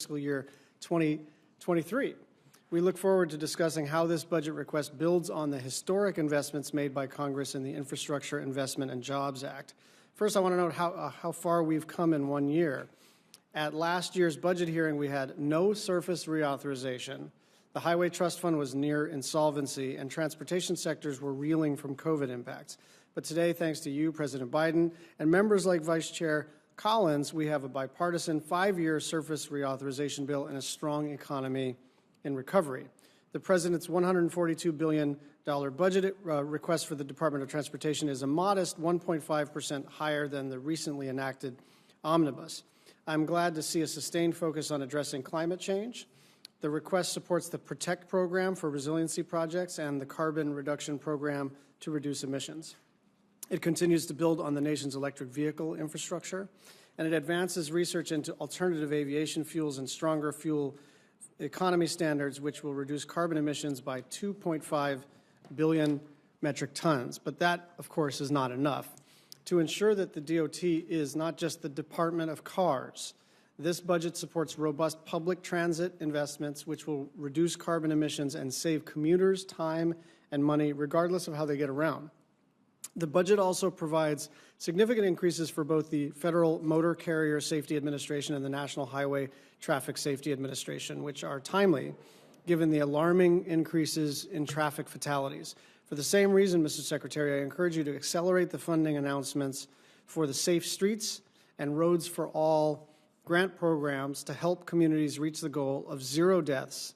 fiscal year 2023. We look forward to discussing how this budget request builds on the historic investments made by Congress in the Infrastructure Investment and Jobs Act. First, I want to note how far we've come in 1 year. At last year's budget hearing, we had no surface reauthorization. The Highway Trust Fund was near insolvency, and transportation sectors were reeling from COVID impacts. But today, thanks to you, President Biden, and members like Vice Chair Collins, we have a bipartisan 5-year surface reauthorization bill and a strong economy in recovery. The President's $142 billion budget request for the Department of Transportation is a modest 1.5% higher than the recently enacted Omnibus. I'm glad to see a sustained focus on addressing climate change. The request supports the PROTECT program for resiliency projects and the carbon reduction program to reduce emissions. It continues to build on the nation's electric vehicle infrastructure, and it advances research into alternative aviation fuels and stronger fuel economy standards, which will reduce carbon emissions by 2.5 billion metric tons. But that, of course, is not enough. To ensure that the DOT is not just the Department of Cars, this budget supports robust public transit investments, which will reduce carbon emissions and save commuters time and money, regardless of how they get around. The budget also provides significant increases for both the Federal Motor Carrier Safety Administration and the National Highway Traffic Safety Administration, which are timely, given the alarming increases in traffic fatalities. For the same reason, Mr. Secretary, I encourage you to accelerate the funding announcements for the Safe Streets and Roads for All grant programs to help communities reach the goal of 0 deaths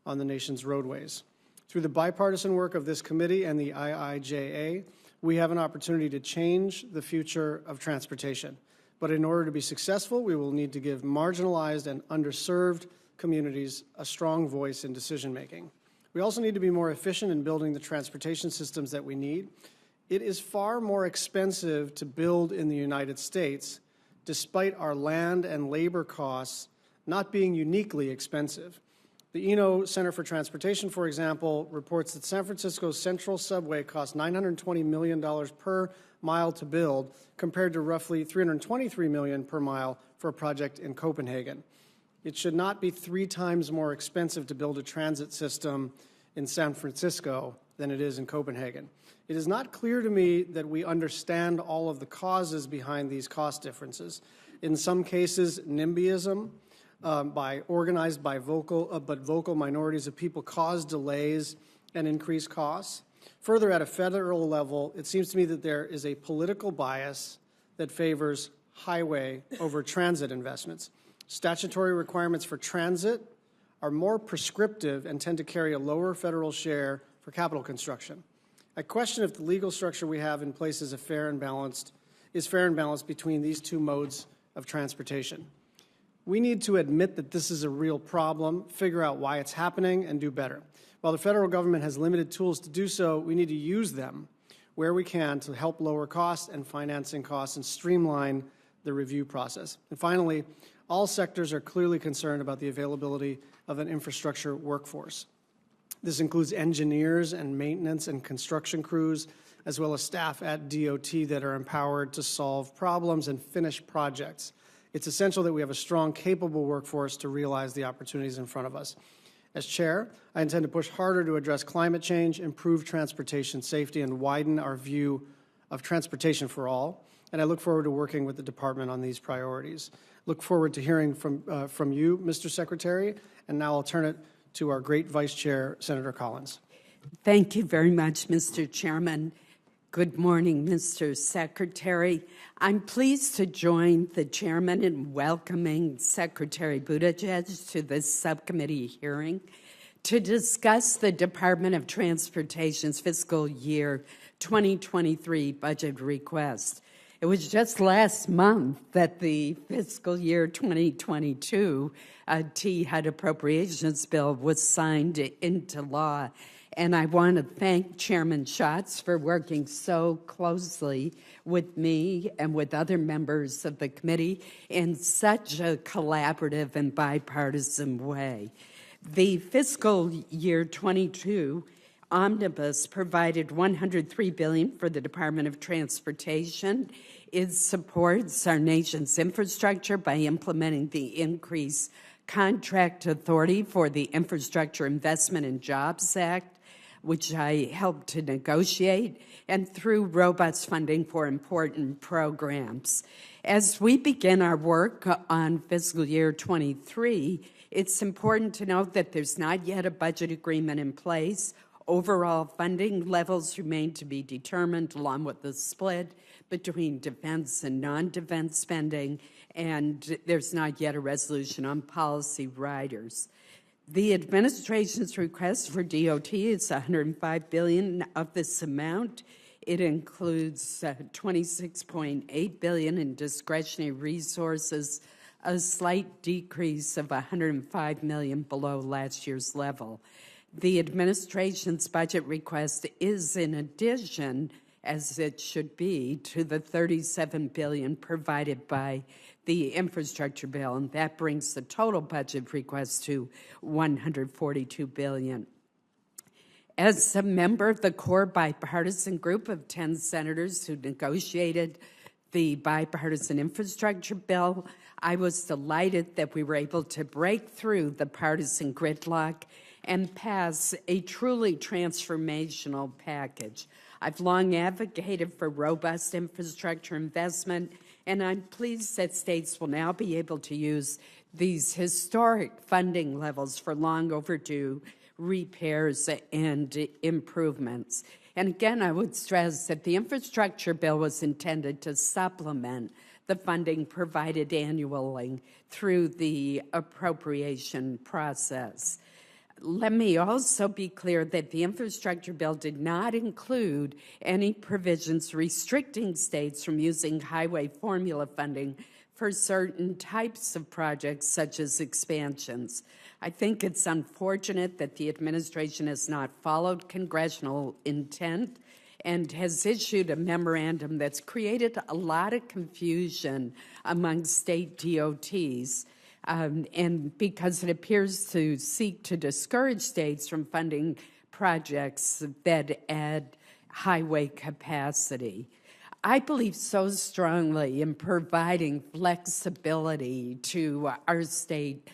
on the nation's roadways. Through the bipartisan work of this committee and the IIJA, we have an opportunity to change the future of transportation. But in order to be successful, we will need to give marginalized and underserved communities a strong voice in decision-making. We also need to be more efficient in building the transportation systems that we need. It is far more expensive to build in the United States, despite our land and labor costs not being uniquely expensive. The Eno Center for Transportation, for example, reports that San Francisco's Central Subway costs $920 million per mile to build, compared to roughly $323 million per mile for a project in Copenhagen. It should not be 3 times more expensive to build a transit system in San Francisco than it is in Copenhagen. It is not clear to me that we understand all of the causes behind these cost differences. In some cases, NIMBYism, organized by vocal minorities of people, cause delays and increase costs. Further, at a federal level, it seems to me that there is a political bias that favors highway over transit investments. Statutory requirements for transit are more prescriptive and tend to carry a lower federal share for capital construction. I question if the legal structure we have in place is fair and balanced between these 2 modes of transportation. We need to admit that this is a real problem, figure out why it's happening, and do better. While the federal government has limited tools to do so, we need to use them where we can to help lower costs and financing costs and streamline the review process. And finally, all sectors are clearly concerned about the availability of an infrastructure workforce. This includes engineers and maintenance and construction crews, as well as staff at DOT that are empowered to solve problems and finish projects. It's essential that we have a strong, capable workforce to realize the opportunities in front of us. As chair, I intend to push harder to address climate change, improve transportation safety, and widen our view of transportation for all. And I look forward to working with the department on these priorities. Look forward to hearing from you, Mr. Secretary. And now I'll turn it to our great Vice Chair, Senator Collins. Thank you very much, Mr. Chairman. Good morning, Mr. Secretary. I'm pleased to join the chairman in welcoming Secretary Buttigieg to this subcommittee hearing to discuss the Department of Transportation's fiscal year 2023 budget request. It was just last month that the fiscal year 2022 THUD Appropriations Bill was signed into law. And I want to thank Chairman Schatz for working so closely with me and with other members of the committee in such a collaborative and bipartisan way. The fiscal year 22 Omnibus provided $103 billion for the Department of Transportation. It supports our nation's infrastructure by implementing the increased contract authority for the Infrastructure Investment and Jobs Act, which I helped to negotiate, and through robust funding for important programs. As we begin our work on fiscal year 23, it's important to note that there's not yet a budget agreement in place. Overall funding levels remain to be determined, along with the split between defense and non-defense spending, and there's not yet a resolution on policy riders. The administration's request for DOT is $105 billion of this amount. It includes $26.8 billion in discretionary resources, a slight decrease of $105 million below last year's level. The administration's budget request is in addition, as it should be, to the $37 billion provided by the infrastructure bill, and that brings the total budget request to $142 billion. As a member of the core bipartisan group of 10 senators who negotiated the bipartisan infrastructure bill, I was delighted that we were able to break through the partisan gridlock and pass a truly transformational package. I've long advocated for robust infrastructure investment, and I'm pleased that states will now be able to use these historic funding levels for long overdue repairs and improvements. And again, I would stress that the infrastructure bill was intended to supplement the funding provided annually through the appropriation process. Let me also be clear that the infrastructure bill did not include any provisions restricting states from using highway formula funding for certain types of projects, such as expansions. I think it's unfortunate that the administration has not followed congressional intent and has issued a memorandum that's created a lot of confusion among state DOTs. And because it appears to seek to discourage states from funding projects that add highway capacity. I believe so strongly in providing flexibility to our state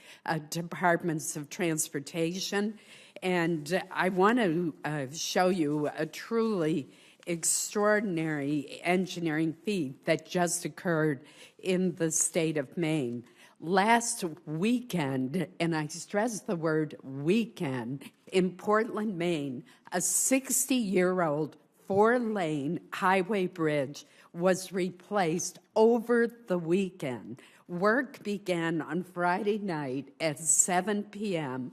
departments of transportation, and I want to show you a truly extraordinary engineering feat that just occurred in the state of Maine. Last weekend, and I stress the word weekend, in Portland, Maine, a 60-year-old 4-lane highway bridge was replaced over the weekend. Work began on Friday night at 7 p.m.,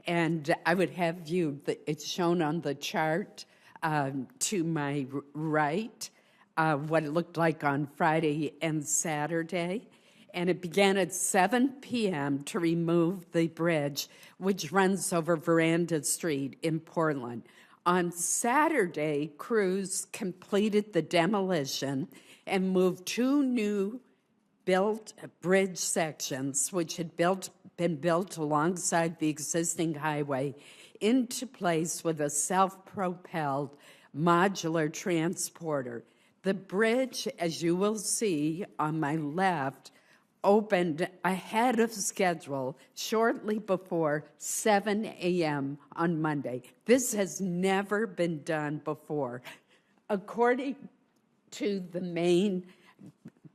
and I would have you, it's shown on the chart to my right, what it looked like on Friday and Saturday. And it began at 7 p.m. to remove the bridge, which runs over Veranda Street in Portland. On Saturday, crews completed the demolition and moved 2 new built bridge sections, which had been built alongside the existing highway, into place with a self-propelled modular transporter. The bridge, as you will see on my left, opened ahead of schedule shortly before 7 a.m. on Monday. This has never been done before. According to the Maine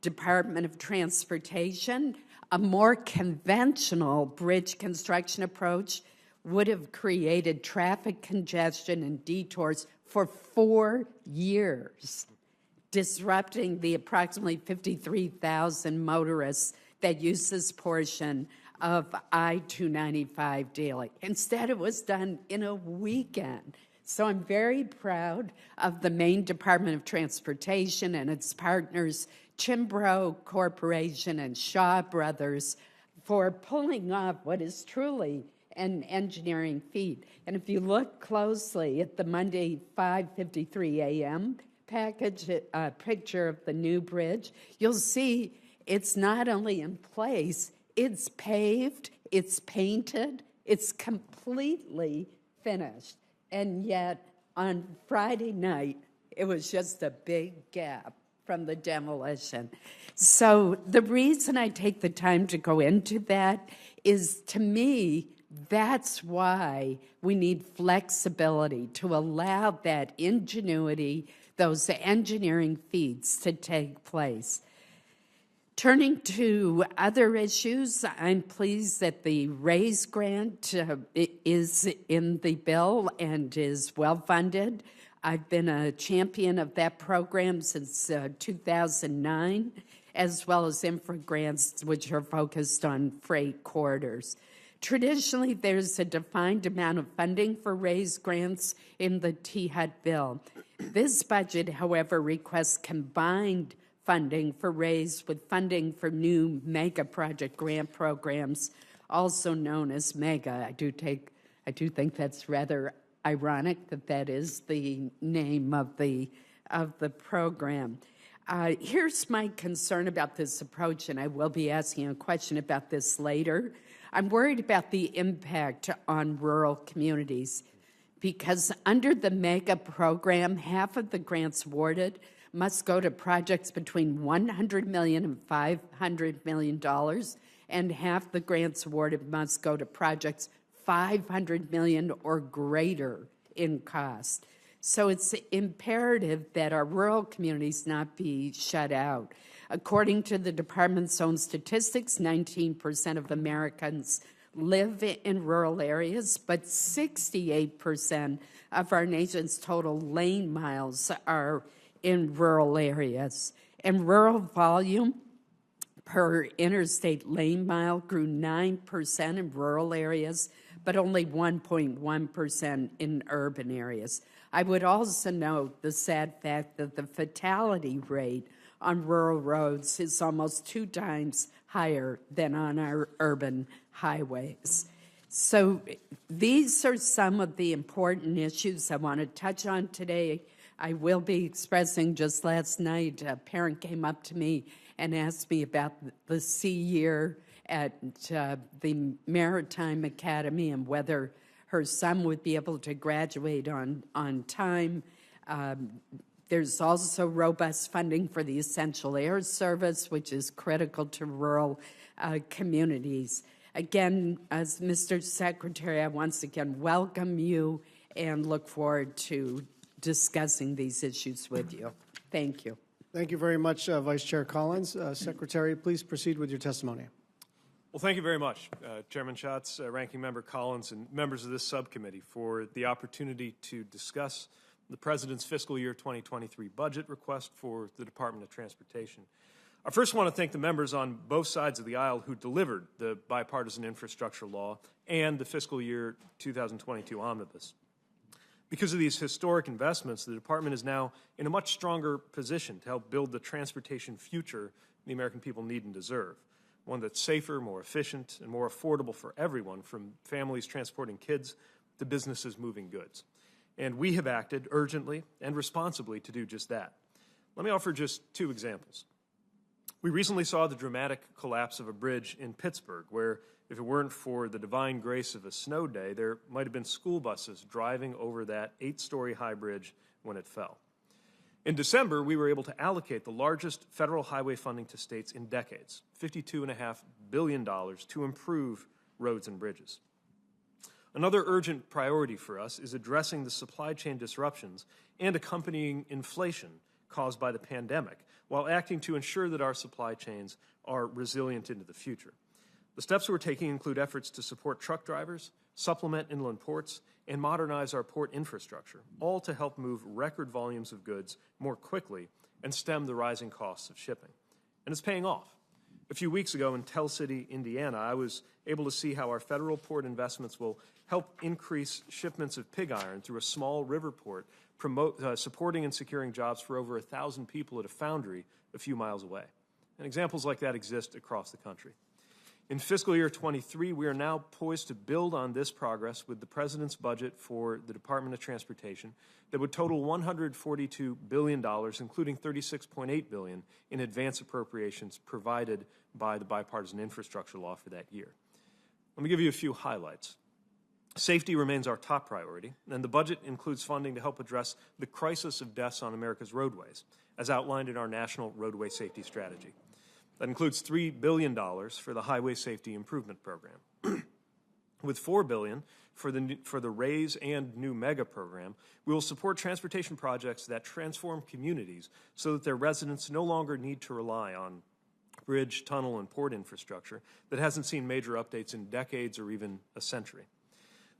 Department of Transportation, a more conventional bridge construction approach would have created traffic congestion and detours for 4 years, disrupting the approximately 53,000 motorists that use this portion of I-295 daily. Instead, it was done in a weekend. So I'm very proud of the Maine Department of Transportation and its partners, Chimbrow Corporation and Shaw Brothers, for pulling off what is truly an engineering feat. And if you look closely at the Monday 5:53 a.m. package, picture of the new bridge, you'll see it's not only in place, it's paved, it's painted, it's completely finished. And yet, on Friday night, it was just a big gap from the demolition. So the reason I take the time to go into that is, to me, that's why we need flexibility to allow that ingenuity, those engineering feats to take place. Turning to other issues, I'm pleased that the RAISE grant is in the bill and is well-funded. I've been a champion of that program since 2009, as well as infra grants, which are focused on freight corridors. Traditionally, there's a defined amount of funding for RAISE grants in the THUD bill. This budget, however, requests combined funding for RAISE with funding for new mega project grant programs, also known as MEGA. I do think that's rather ironic that that is the name of the program. Here's my concern about this approach, and I will be asking a question about this later. I'm worried about the impact on rural communities because under the MEGA program, half of the grants awarded must go to projects between $100 million and $500 million, and half the grants awarded must go to projects $500 million or greater in cost. So it's imperative that our rural communities not be shut out. According to the department's own statistics, 19% of Americans live in rural areas, but 68% of our nation's total lane miles are in rural areas. And rural volume per interstate lane mile grew 9% in rural areas, but only 1.1% in urban areas. I would also note the sad fact that the fatality rate on rural roads is almost 2 times higher than on our urban highways. So these are some of the important issues I want to touch on today. I will be expressing, just last night, a parent came up to me and asked me about the C year at the Maritime Academy and whether her son would be able to graduate on time. There's also robust funding for the Essential Air Service, which is critical to rural communities. Again, as Mr. Secretary, I once again welcome you and look forward to discussing these issues with you. Thank you. Thank you very much, Vice Chair Collins. Secretary, please proceed with your testimony. Well, thank you very much, Chairman Schatz, Ranking Member Collins, and members of this subcommittee for the opportunity to discuss the President's fiscal year 2023 budget request for the Department of Transportation. I first want to thank the members on both sides of the aisle who delivered the bipartisan infrastructure law and the fiscal year 2022 Omnibus. Because of these historic investments, the Department is now in a much stronger position to help build the transportation future the American people need and deserve. One that's safer, more efficient, and more affordable for everyone, from families transporting kids to businesses moving goods. And we have acted urgently and responsibly to do just that. Let me offer just 2 examples. We recently saw the dramatic collapse of a bridge in Pittsburgh, where if it weren't for the divine grace of a snow day, there might have been school buses driving over that 8-story high bridge when it fell. In December, we were able to allocate the largest federal highway funding to states in decades, $52.5 billion, to improve roads and bridges. Another urgent priority for us is addressing the supply chain disruptions and accompanying inflation caused by the pandemic, while acting to ensure that our supply chains are resilient into the future. The steps we're taking include efforts to support truck drivers, supplement inland ports, and modernize our port infrastructure, all to help move record volumes of goods more quickly and stem the rising costs of shipping. And it's paying off. A few weeks ago in Tell City, Indiana, I was able to see how our federal port investments will help increase shipments of pig iron through a small river port, supporting and securing jobs for over 1,000 people at a foundry a few miles away. And examples like that exist across the country. In fiscal year 23, we are now poised to build on this progress with the President's budget for the Department of Transportation that would total $142 billion, including $36.8 billion in advance appropriations provided by the bipartisan infrastructure law for that year. Let me give you a few highlights. Safety remains our top priority, and the budget includes funding to help address the crisis of deaths on America's roadways, as outlined in our National Roadway Safety Strategy. That includes $3 billion for the Highway Safety Improvement Program. With $4 billion for the RAISE and new MEGA program, we will support transportation projects that transform communities so that their residents no longer need to rely on bridge, tunnel, and port infrastructure that hasn't seen major updates in decades or even a century.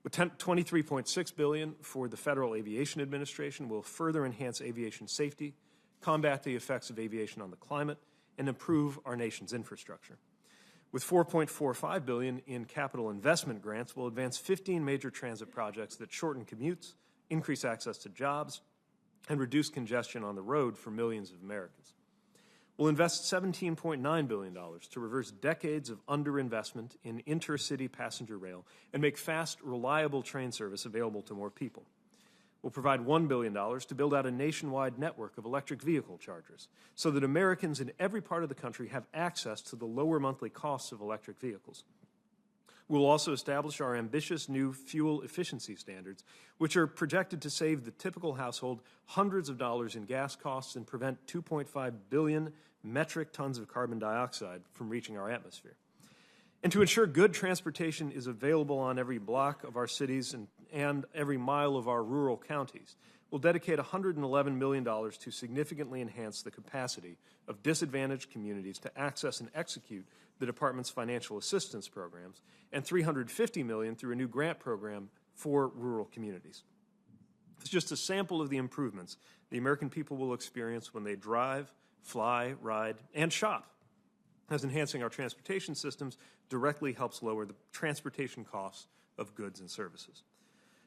With $23.6 billion for the Federal Aviation Administration, will further enhance aviation safety, combat the effects of aviation on the climate, and improve our nation's infrastructure. With $4.45 billion in capital investment grants, we'll advance 15 major transit projects that shorten commutes, increase access to jobs, and reduce congestion on the road for millions of Americans. We'll invest $17.9 billion to reverse decades of underinvestment in intercity passenger rail and make fast, reliable train service available to more people. We'll provide $1 billion to build out a nationwide network of electric vehicle chargers so that Americans in every part of the country have access to the lower monthly costs of electric vehicles. We'll also establish our ambitious new fuel efficiency standards, which are projected to save the typical household hundreds of dollars in gas costs and prevent 2.5 billion metric tons of carbon dioxide from reaching our atmosphere. And to ensure good transportation is available on every block of our cities and every mile of our rural counties, we'll dedicate $111 million to significantly enhance the capacity of disadvantaged communities to access and execute the Department's financial assistance programs, and $350 million through a new grant program for rural communities. It's just a sample of the improvements the American people will experience when they drive, fly, ride, and shop, as enhancing our transportation systems directly helps lower the transportation costs of goods and services.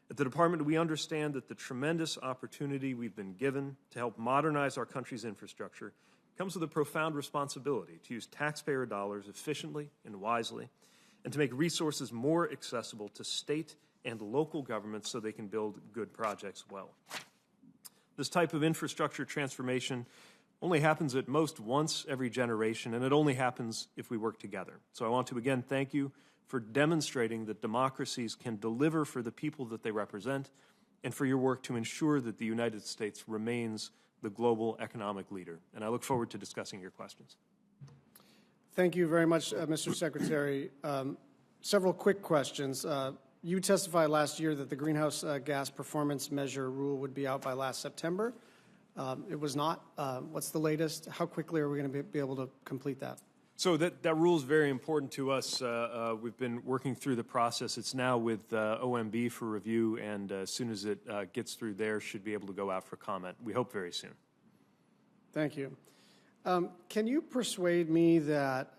At the Department, we understand that the tremendous opportunity we've been given to help modernize our country's infrastructure comes with a profound responsibility to use taxpayer dollars efficiently and wisely, and to make resources more accessible to state and local governments so they can build good projects well. This type of infrastructure transformation only happens at most once every generation, and it only happens if we work together. So I want to again thank you for demonstrating that democracies can deliver for the people that they represent, and for your work to ensure that the United States remains the global economic leader. And I look forward to discussing your questions. Thank you very much, Mr. Secretary. Several quick questions. You testified last year that the greenhouse gas performance measure rule would be out by last September. It was not. What's the latest? How quickly are we going to be able to complete that? So that rule is very important to us. We've been working through the process. It's now with OMB for review, and as soon as it gets through there, should be able to go out for comment. We hope very soon. Thank you. Can you persuade me that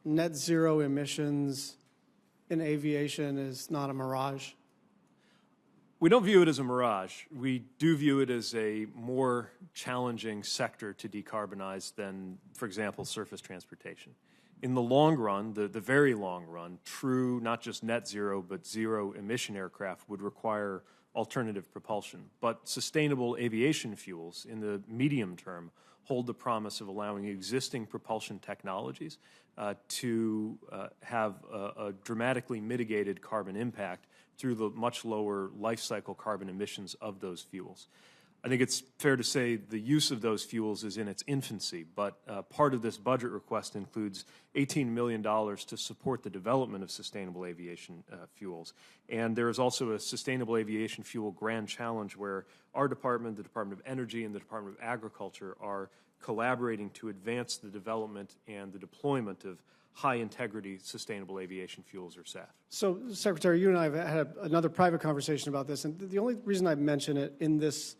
net zero emissions in aviation is not a mirage? We don't view it as a mirage. We do view it as a more challenging sector to decarbonize than, for example, surface transportation. In the long run, the very long run, true not just net zero but zero emission aircraft would require alternative propulsion. But sustainable aviation fuels in the medium term hold the promise of allowing existing propulsion technologies to have a dramatically mitigated carbon impact through the much lower life cycle carbon emissions of those fuels. I think it's fair to say the use of those fuels is in its infancy, but part of this budget request includes $18 million to support the development of sustainable aviation fuels. And there is also a sustainable aviation fuel grand challenge where our department, the Department of Energy, and the Department of Agriculture are collaborating to advance the development and the deployment of high-integrity sustainable aviation fuels, or SAF. So, Secretary, you and I have had another private conversation about this, and the only reason I mention it in this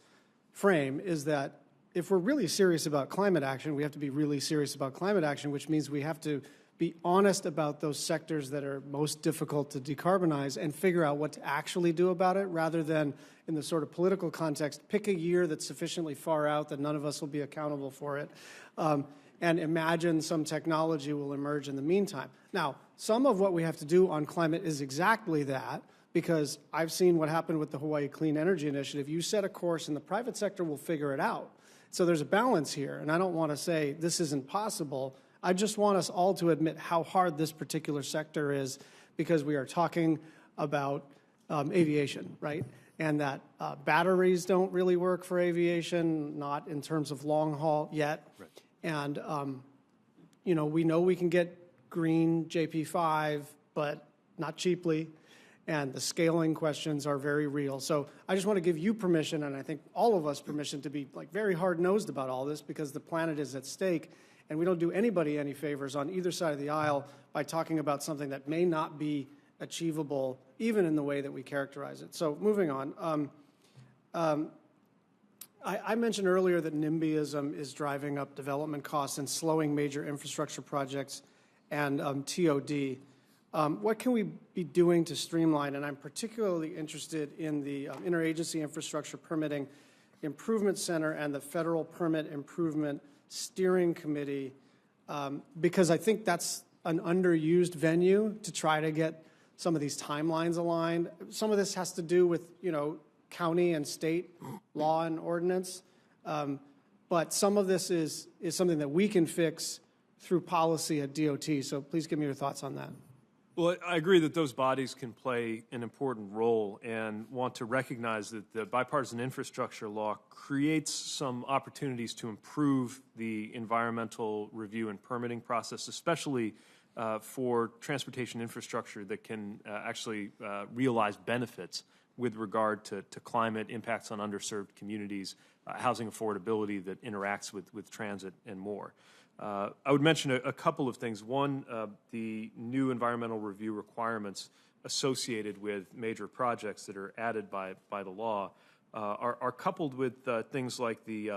frame is that if we're really serious about climate action, we have to be really serious about climate action, which means we have to be honest about those sectors that are most difficult to decarbonize and figure out what to actually do about it, rather than in the sort of political context, pick a year that's sufficiently far out that none of us will be accountable for it, and imagine some technology will emerge in the meantime. Now, some of what we have to do on climate is exactly that, because I've seen what happened with the Hawaii Clean Energy Initiative. You set a course and the private sector will figure it out. So there's a balance here, and I don't want to say this isn't possible. I just want us all to admit how hard this particular sector is, because we are talking about aviation, right? And that batteries don't really work for aviation, not in terms of long haul yet. Right. And, you know we can get green JP5 but not cheaply, and the scaling questions are very real. So I just want to give you permission, and I think all of us permission, to be like very hard-nosed about all this, because the planet is at stake, and we don't do anybody any favors on either side of the aisle by talking about something that may not be achievable, even in the way that we characterize it. So moving on. I mentioned earlier that NIMBYism is driving up development costs and slowing major infrastructure projects and TOD. What can we be doing to streamline? And I'm particularly interested in the Interagency Infrastructure Permitting Improvement Center and the Federal Permit Improvement Steering Committee, because I think that's an underused venue to try to get some of these timelines aligned. Some of this has to do with, county and state law and ordinance, but some of this is something that we can fix through policy at DOT. So please give me your thoughts on that. Well, I agree that those bodies can play an important role, and want to recognize that the bipartisan infrastructure law creates some opportunities to improve the environmental review and permitting process, especially for transportation infrastructure that can actually realize benefits with regard to climate, impacts on underserved communities, housing affordability that interacts with transit, and more. I would mention a couple of things. One, the new environmental review requirements associated with major projects that are added by the law are coupled with things like the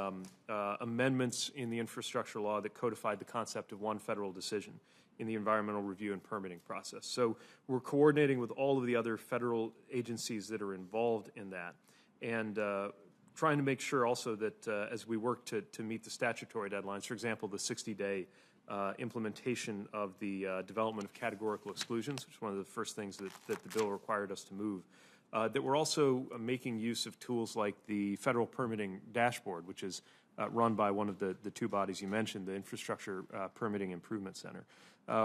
amendments in the infrastructure law that codified the concept of one federal decision in the environmental review and permitting process. So we're coordinating with all of the other federal agencies that are involved in that, and trying to make sure also that as we work to meet the statutory deadlines, for example, the 60-day implementation of the development of categorical exclusions, which is one of the first things that the bill required us to move, that we're also making use of tools like the Federal Permitting Dashboard, which is run by one of the two bodies you mentioned, the Infrastructure Permitting Improvement Center.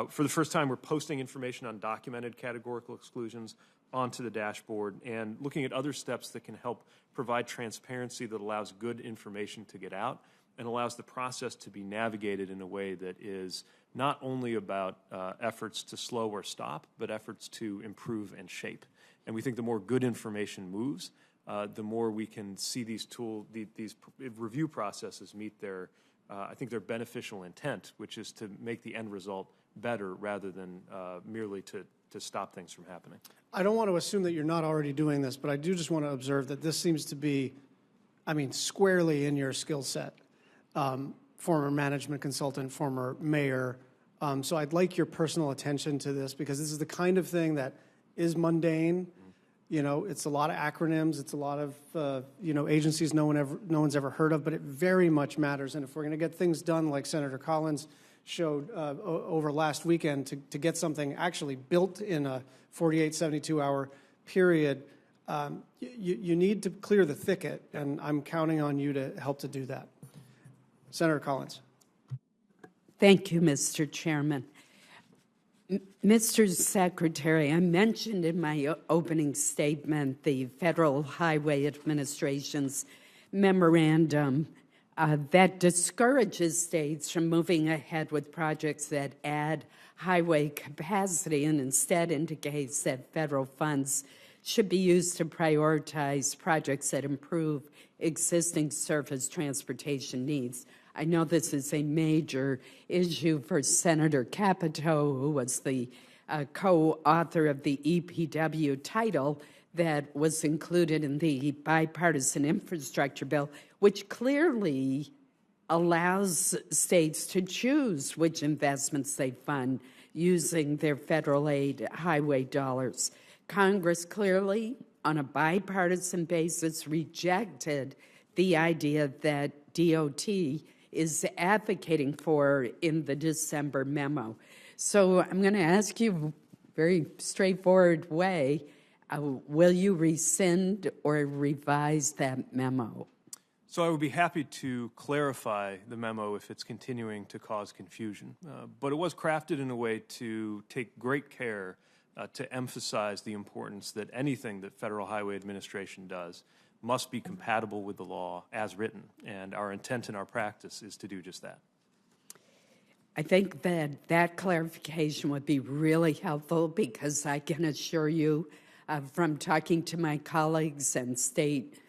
For the first time, we're posting information on documented categorical exclusions onto the dashboard, and looking at other steps that can help provide transparency that allows good information to get out and allows the process to be navigated in a way that is not only about efforts to slow or stop, but efforts to improve and shape. And we think the more good information moves, the more we can see these review processes meet their, I think, their beneficial intent, which is to make the end result better rather than merely to stop things from happening. I don't want to assume that you're not already doing this, but I do just want to observe that this seems to be, squarely in your skill set. Former management consultant, former mayor. So I'd like your personal attention to this, because this is the kind of thing that is mundane. It's a lot of acronyms. It's a lot of, agencies no one's ever heard of, but it very much matters. And if we're going to get things done like Senator Collins showed over last weekend to get something actually built in a 48, 72-hour period, you need to clear the thicket, and I'm counting on you to help to do that. Senator Collins. Thank you, Mr. Chairman. Mr. Secretary, I mentioned in my opening statement the Federal Highway Administration's memorandum that discourages states from moving ahead with projects that add highway capacity, and instead indicates that federal funds should be used to prioritize projects that improve existing surface transportation needs. I know this is a major issue for Senator Capito, who was the co-author of the EPW title that was included in the bipartisan infrastructure bill, which clearly allows states to choose which investments they fund using their federal aid highway dollars. Congress clearly, on a bipartisan basis, rejected the idea that DOT is advocating for in the December memo. So I'm going to ask you a very straightforward way, will you rescind or revise that memo? So I would be happy to clarify the memo if it's continuing to cause confusion. But it was crafted in a way to take great care to emphasize the importance that anything that Federal Highway Administration does must be compatible with the law as written. And our intent and our practice is to do just that. I think that clarification would be really helpful because I can assure you from talking to my colleagues and state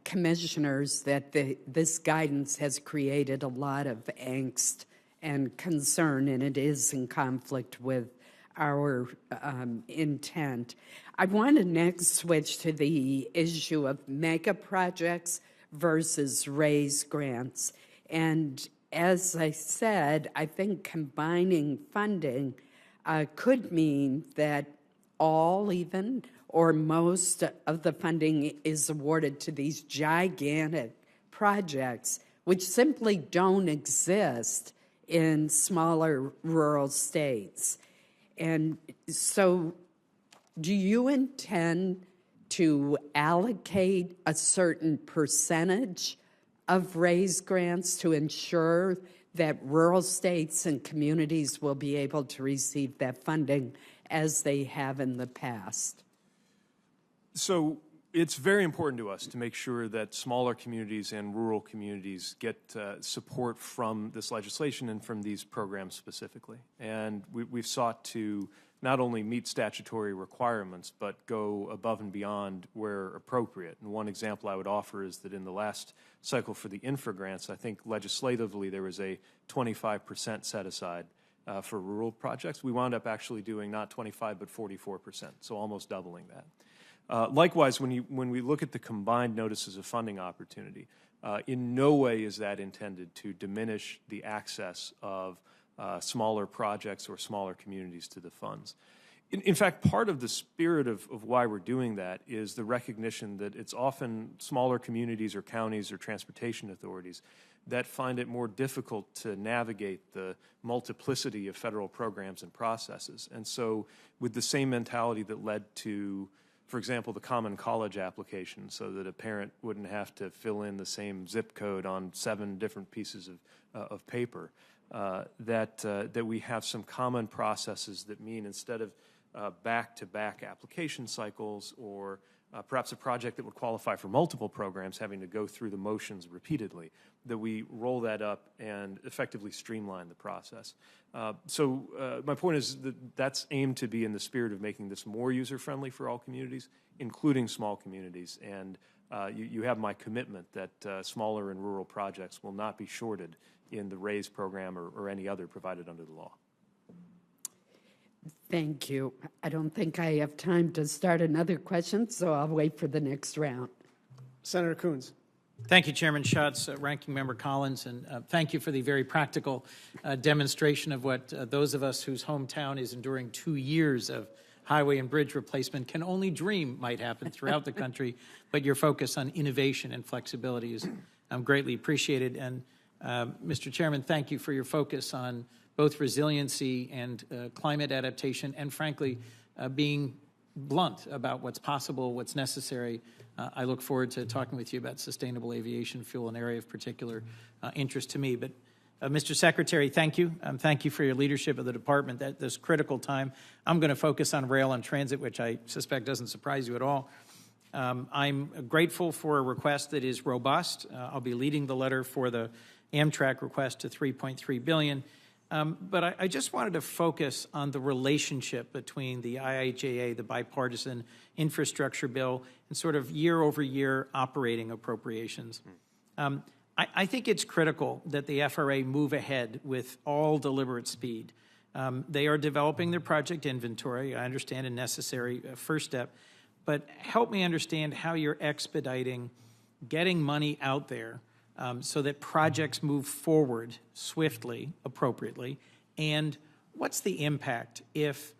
commissioners that this guidance has created a lot of angst and concern, and it is in conflict with our intent. I want to next switch to the issue of mega projects versus raise grants. And as I said, I think combining funding could mean that all even or most of the funding is awarded to these gigantic projects which simply don't exist in smaller rural states. And so do you intend to allocate a certain percentage of raised grants to ensure that rural states and communities will be able to receive that funding as they have in the past? So it's very important to us to make sure that smaller communities and rural communities get support from this legislation and from these programs specifically. And we've sought to not only meet statutory requirements, but go above and beyond where appropriate. And one example I would offer is that in the last cycle for the infra grants, I think legislatively there was a 25% set aside for rural projects. We wound up actually doing not 25, but 44%, so almost doubling that. Likewise, when we look at the combined notices of funding opportunity, in no way is that intended to diminish the access of smaller projects or smaller communities to the funds. In fact, part of the spirit of why we're doing that is the recognition that it's often smaller communities or counties or transportation authorities that find it more difficult to navigate the multiplicity of federal programs and processes. And so with the same mentality that led to, for example, the Common College application, so that a parent wouldn't have to fill in the same zip code on 7 different pieces of paper, that we have some common processes that mean instead of back-to-back application cycles or perhaps a project that would qualify for multiple programs having to go through the motions repeatedly, that we roll that up and effectively streamline the process. So my point is that that's aimed to be in the spirit of making this more user-friendly for all communities, including small communities. And you have my commitment that smaller and rural projects will not be shorted in the RAISE program or any other provided under the law. Thank you. I don't think I have time to start another question, so I'll wait for the next round. Senator Coons. Thank you, Chairman Schatz, Ranking Member Collins, and thank you for the very practical demonstration of what those of us whose hometown is enduring 2 years of highway and bridge replacement can only dream might happen throughout the country, but your focus on innovation and flexibility is greatly appreciated. And Mr. Chairman, thank you for your focus on both resiliency and climate adaptation, and frankly, being blunt about what's possible, what's necessary. I look forward to talking with you about sustainable aviation fuel, an area of particular interest to me. But Mr. Secretary, thank you. Thank you for your leadership of the department at this critical time. I'm going to focus on rail and transit, which I suspect doesn't surprise you at all. I'm grateful for a request that is robust. I'll be leading the letter for the Amtrak request to $3.3 billion. But I just wanted to focus on the relationship between the IIJA, the bipartisan infrastructure bill, and sort of year-over-year operating appropriations. I think it's critical that the FRA move ahead with all deliberate speed. They are developing their project inventory. I understand a necessary first step. But help me understand how you're expediting getting money out there so that projects move forward swiftly, appropriately, and what's the impact if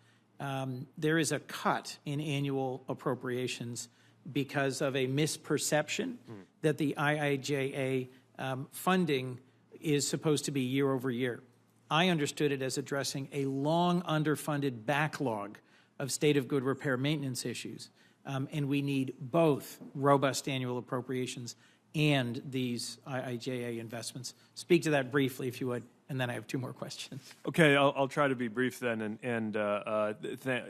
there is a cut in annual appropriations because of a misperception that the IIJA funding is supposed to be year over year? I understood it as addressing a long underfunded backlog of state of good repair maintenance issues, and we need both robust annual appropriations and these IIJA investments. Speak to that briefly, if you would. and then I have two more questions. Okay, I'll try to be brief then, and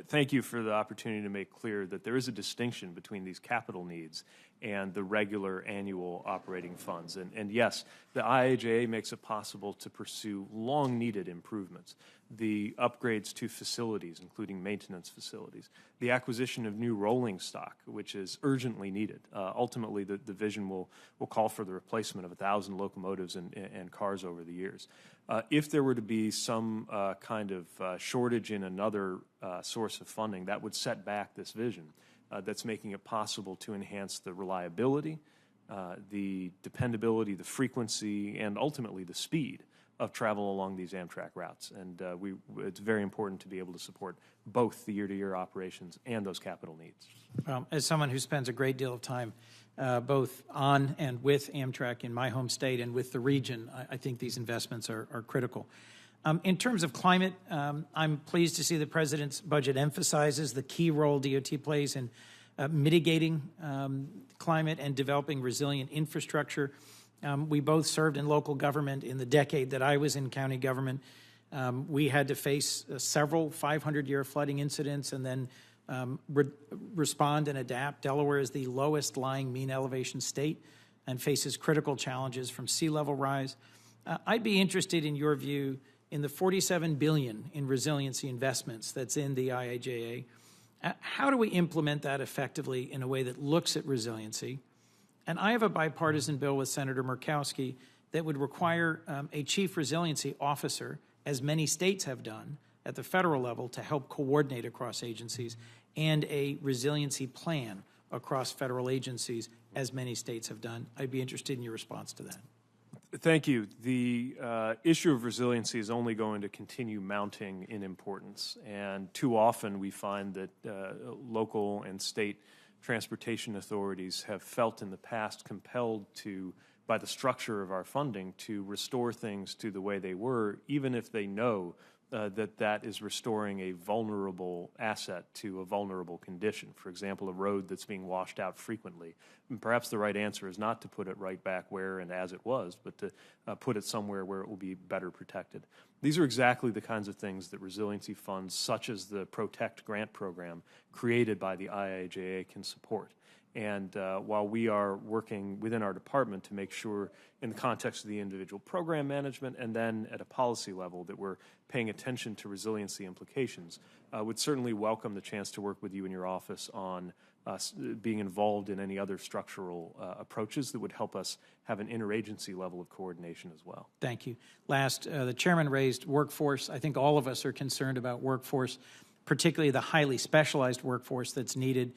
thank you for the opportunity to make clear that there is a distinction between these capital needs and the regular annual operating funds. And yes, the IIJA makes it possible to pursue long-needed improvements, the upgrades to facilities, including maintenance facilities, the acquisition of new rolling stock, which is urgently needed. Ultimately, the vision will call for the replacement of 1,000 locomotives and cars over the years. If there were to be some kind of shortage in another source of funding, that would set back this vision that's making it possible to enhance the reliability, the dependability, the frequency, and ultimately the speed of travel along these Amtrak routes. And it's very important to be able to support both the year-to-year operations and those capital needs. As someone who spends a great deal of time both on and with Amtrak in my home state and with the region, I think these investments are critical. In terms of climate, I'm pleased to see the President's budget emphasizes the key role DOT plays in mitigating climate and developing resilient infrastructure. We both served in local government in the decade that I was in county government. We had to face several 500-year flooding incidents and then respond and adapt. Delaware is the lowest lying mean elevation state and faces critical challenges from sea level rise. I'd be interested in your view in the $47 billion in resiliency investments that's in the IIJA. How do we implement that effectively in a way that looks at resiliency? And I have a bipartisan bill with Senator Murkowski that would require a chief resiliency officer, as many states have done at the federal level, to help coordinate across agencies, and a resiliency plan across federal agencies, as many states have done. I'd be interested in your response to that. Thank you. The issue of resiliency is only going to continue mounting in importance, and too often we find that local and state transportation authorities have felt in the past compelled to, by the structure of our funding, to restore things to the way they were, even if they know that is restoring a vulnerable asset to a vulnerable condition. For example, a road that's being washed out frequently. And perhaps the right answer is not to put it right back where and as it was, but to put it somewhere where it will be better protected. These are exactly the kinds of things that resiliency funds, such as the Protect grant program created by the IIJA, can support. And while we are working within our department to make sure, in the context of the individual program management and then at a policy level, that we're paying attention to resiliency implications, would certainly welcome the chance to work with you in your office on being involved in any other structural approaches that would help us have an interagency level of coordination as well. Thank you. Last, the chairman raised workforce. I think all of us are concerned about workforce, particularly the highly specialized workforce that's needed.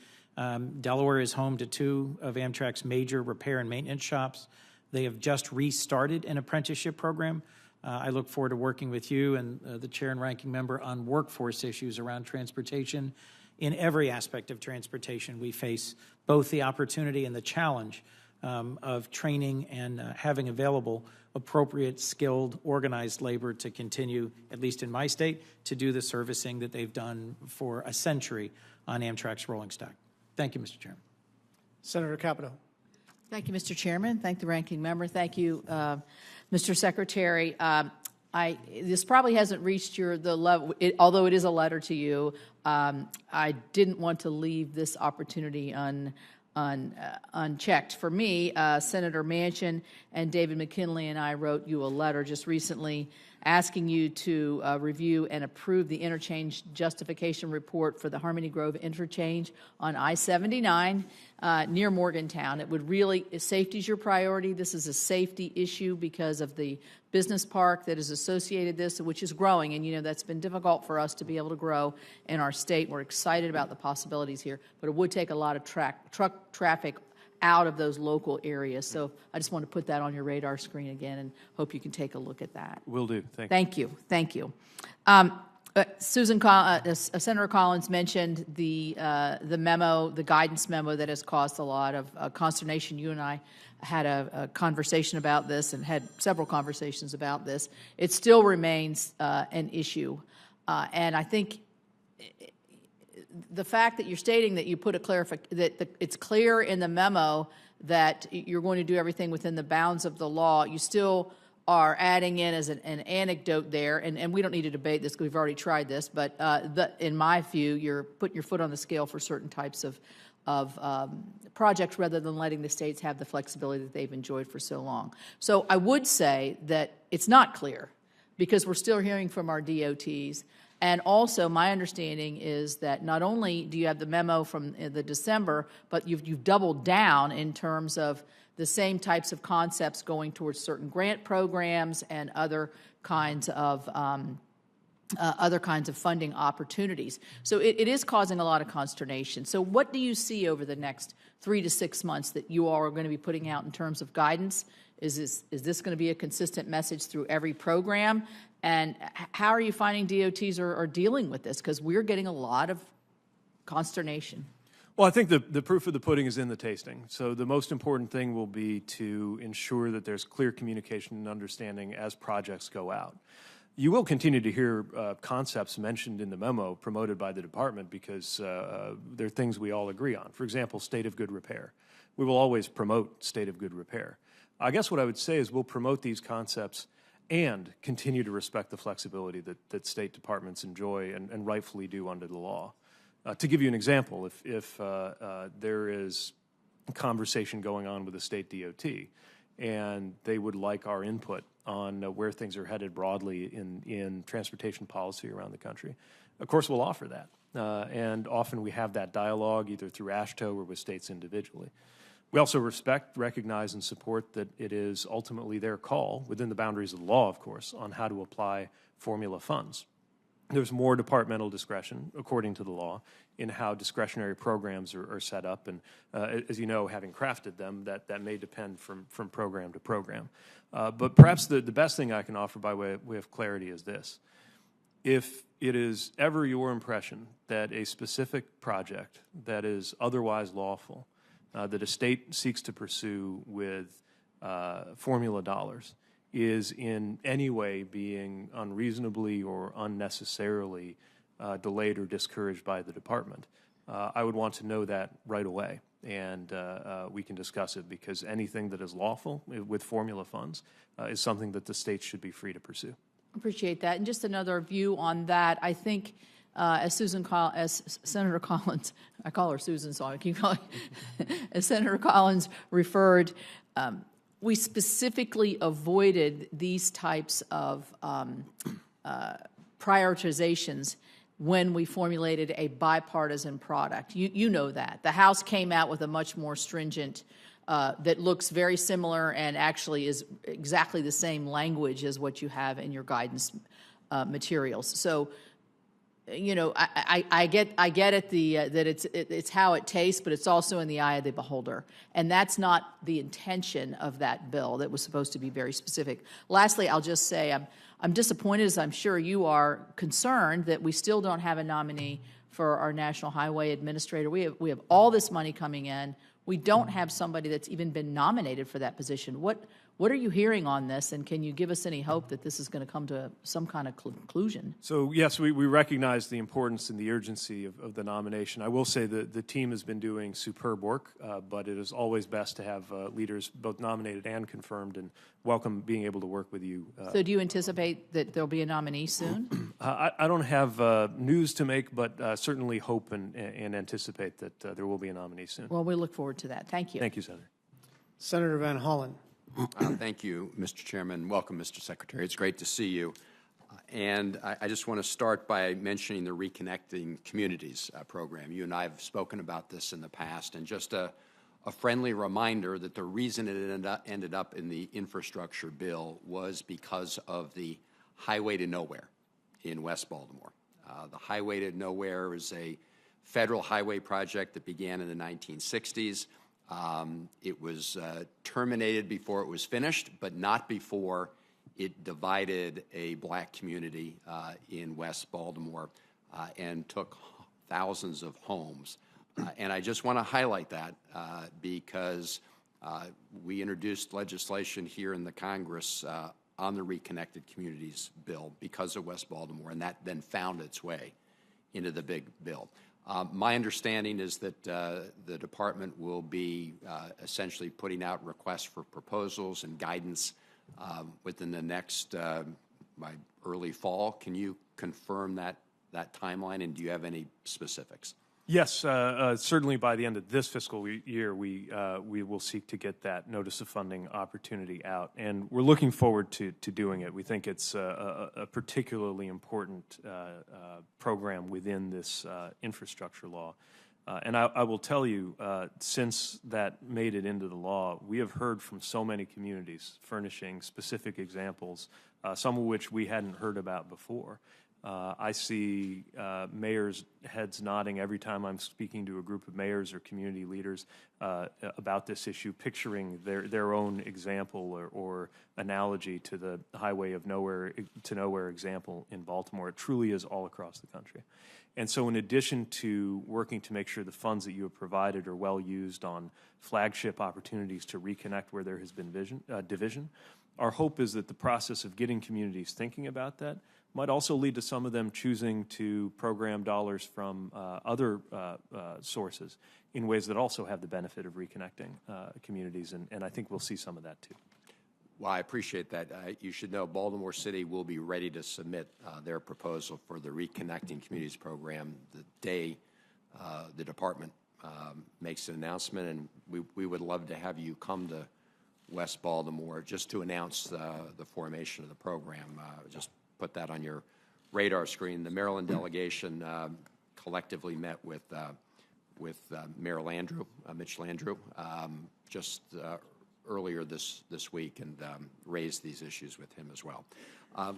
Delaware is home to two of Amtrak's major repair and maintenance shops. They have just restarted an apprenticeship program. I look forward to working with you and the chair and ranking member on workforce issues around transportation. In every aspect of transportation, we face both the opportunity and the challenge of training and having available appropriate, skilled, organized labor to continue, at least in my state, to do the servicing that they've done for a century on Amtrak's rolling stock. Thank you, Mr. Chairman. Senator Capito. Thank you, Mr. Chairman. Thank the ranking member. Thank you, Mr. Secretary. This probably hasn't reached the level, although it is a letter to you. I didn't want to leave this opportunity unchecked. For me, Senator Manchin and David McKinley and I wrote you a letter just recently asking you to review and approve the interchange justification report for the Harmony Grove interchange on I-79 near Morgantown. It would really, safety is your priority. This is a safety issue because of the business park that is associated this, which is growing, and you know that's been difficult for us to be able to grow in our state. We're excited about the possibilities here, but it would take a lot of truck traffic out of those local areas. So I just want to put that on your radar screen again and hope you can take a look at that. Will do. Thank you. Thank you. Senator Collins mentioned the memo, the guidance memo that has caused a lot of consternation. You and I had a conversation about this and had several conversations about this. It still remains an issue. And I think the fact that you're stating that you put it's clear in the memo that you're going to do everything within the bounds of the law, you still are adding in as an anecdote there, and we don't need to debate this because we've already tried this, but in my view, you're putting your foot on the scale for certain types of projects rather than letting the states have the flexibility that they've enjoyed for so long. So I would say that it's not clear because we're still hearing from our DOTs. And also, my understanding is that not only do you have the memo from the December, but you've doubled down in terms of the same types of concepts going towards certain grant programs and other kinds of funding opportunities. So it is causing a lot of consternation. So what do you see over the next 3 to 6 months that you all are going to be putting out in terms of guidance? Is this going to be a consistent message through every program? And how are you finding DOTs are dealing with this? Because we're getting a lot of consternation. Well, I think the proof of the pudding is in the tasting. So the most important thing will be to ensure that there's clear communication and understanding as projects go out. You will continue to hear concepts mentioned in the memo promoted by the department because they're things we all agree on. For example, state of good repair. We will always promote state of good repair. I guess what I would say is we'll promote these concepts and continue to respect the flexibility that state departments enjoy and rightfully do under the law. To give you an example, if there is a conversation going on with a state DOT and they would like our input on where things are headed broadly in transportation policy around the country, of course we'll offer that. And often we have that dialogue either through AASHTO or with states individually. We also respect, recognize, and support that it is ultimately their call, within the boundaries of the law, of course, on how to apply formula funds. There's more departmental discretion, according to the law, in how discretionary programs are set up. And as you know, having crafted them, that may depend from program to program. But perhaps the best thing I can offer by way of clarity is this. If it is ever your impression that a specific project that is otherwise lawful, that a state seeks to pursue with formula dollars, is in any way being unreasonably or unnecessarily delayed or discouraged by the department, I would want to know that right away. And we can discuss it because anything that is lawful with formula funds is something that the states should be free to pursue. Appreciate that. And just another view on that, I think as Senator Collins, I call her Susan, so I keep calling, as Senator Collins referred, we specifically avoided these types of prioritizations when we formulated a bipartisan product. You know that. The House came out with a much more stringent, that looks very similar and actually is exactly the same language as what you have in your guidance materials. So, you know, I get it that it's how it tastes, but it's also in the eye of the beholder, and that's not the intention of that bill. That was supposed to be very specific. Lastly, I'll just say I'm disappointed, as I'm sure you are concerned, that we still don't have a nominee for our National Highway Administrator. We have all this money coming in. We don't have somebody that's even been nominated for that position. What are you hearing on this, and can you give us any hope that this is going to come to some kind of conclusion? So, yes, we recognize the importance and the urgency of the nomination. I will say that the team has been doing superb work, but it is always best to have leaders both nominated and confirmed, and welcome being able to work with you. So do you anticipate that there'll be a nominee soon? I don't have news to make, but certainly hope and anticipate that there will be a nominee soon. Well, we look forward to that. Thank you. Thank you, Senator. Senator Van Hollen. Thank you, Mr. Chairman. Welcome, Mr. Secretary. It's great to see you. And I just want to start by mentioning the Reconnecting Communities program. You and I have spoken about this in the past, and just a friendly reminder that the reason it ended up in the infrastructure bill was because of the Highway to Nowhere in West Baltimore. The Highway to Nowhere is a federal highway project that began in the 1960s. It was terminated before it was finished, but not before it divided a black community in West Baltimore and took thousands of homes. And I just want to highlight that because we introduced legislation here in the Congress on the Reconnected Communities bill because of West Baltimore, and that then found its way into the big bill. My understanding is that the department will be essentially putting out requests for proposals and guidance within the next, by early fall. Can you confirm that timeline, and do you have any specifics? Yes, certainly by the end of this fiscal year, we will seek to get that notice of funding opportunity out, and we're looking forward to doing it. We think it's a particularly important program within this infrastructure law. And I will tell you, since that made it into the law, we have heard from so many communities furnishing specific examples, some of which we hadn't heard about before. I see mayors' heads nodding every time I'm speaking to a group of mayors or community leaders about this issue, picturing their own example or analogy to the Highway of Nowhere to Nowhere example in Baltimore. It truly is all across the country. And so in addition to working to make sure the funds that you have provided are well used on flagship opportunities to reconnect where there has been division, our hope is that the process of getting communities thinking about that might also lead to some of them choosing to program dollars from other sources in ways that also have the benefit of reconnecting communities, and I think we'll see some of that too. Well, I appreciate that. You should know Baltimore City will be ready to submit their proposal for the Reconnecting Communities program the day the department makes an announcement, and we would love to have you come to West Baltimore just to announce the formation of the program. Just put that on your radar screen. The Maryland delegation collectively met with Mayor Landrieu, Mitch Landrieu, just earlier this week, and raised these issues with him as well.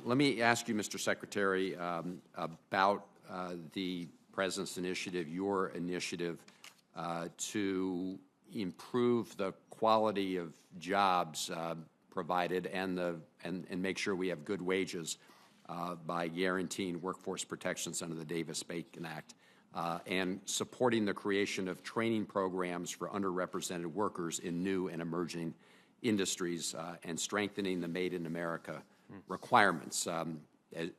Let me ask you, Mr. Secretary, about the President's initiative, your initiative to improve the quality of jobs provided and make sure we have good wages by guaranteeing workforce protections under the Davis-Bacon Act. And supporting the creation of training programs for underrepresented workers in new and emerging industries, and strengthening the Made in America requirements.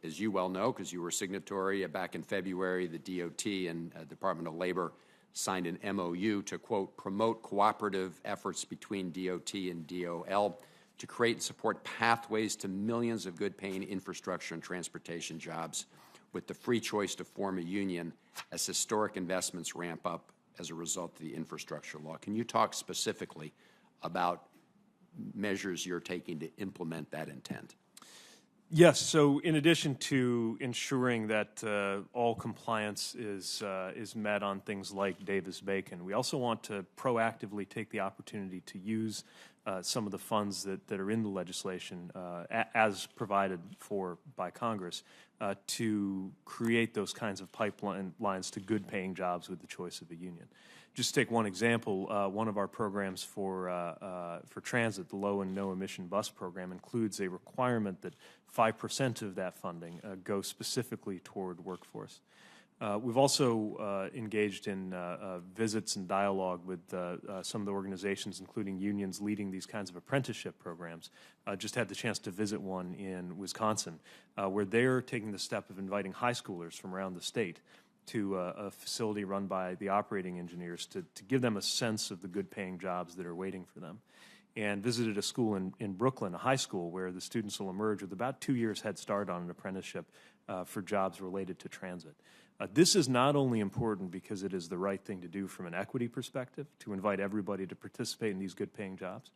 As you well know, because you were signatory back in February, the DOT and Department of Labor signed an MOU to, quote, promote cooperative efforts between DOT and DOL to create and support pathways to millions of good-paying infrastructure and transportation jobs, with the free choice to form a union as historic investments ramp up as a result of the infrastructure law. Can you talk specifically about measures you're taking to implement that intent? Yes. So, in addition to ensuring that all compliance is met on things like Davis-Bacon, we also want to proactively take the opportunity to use some of the funds that are in the legislation as provided for by Congress to create those kinds of pipelines to good-paying jobs with the choice of a union. Just to take one example, one of our programs for transit, the low and no emission bus program, includes a requirement that 5% of that funding go specifically toward workforce. We've also engaged in visits and dialogue with some of the organizations, including unions, leading these kinds of apprenticeship programs. Just had the chance to visit one in Wisconsin, where they're taking the step of inviting high schoolers from around the state to a facility run by the operating engineers to give them a sense of the good-paying jobs that are waiting for them. And visited a school in Brooklyn, a high school, where the students will emerge with about 2 years head start on an apprenticeship for jobs related to transit. This is not only important because it is the right thing to do from an equity perspective, to invite everybody to participate in these good-paying jobs,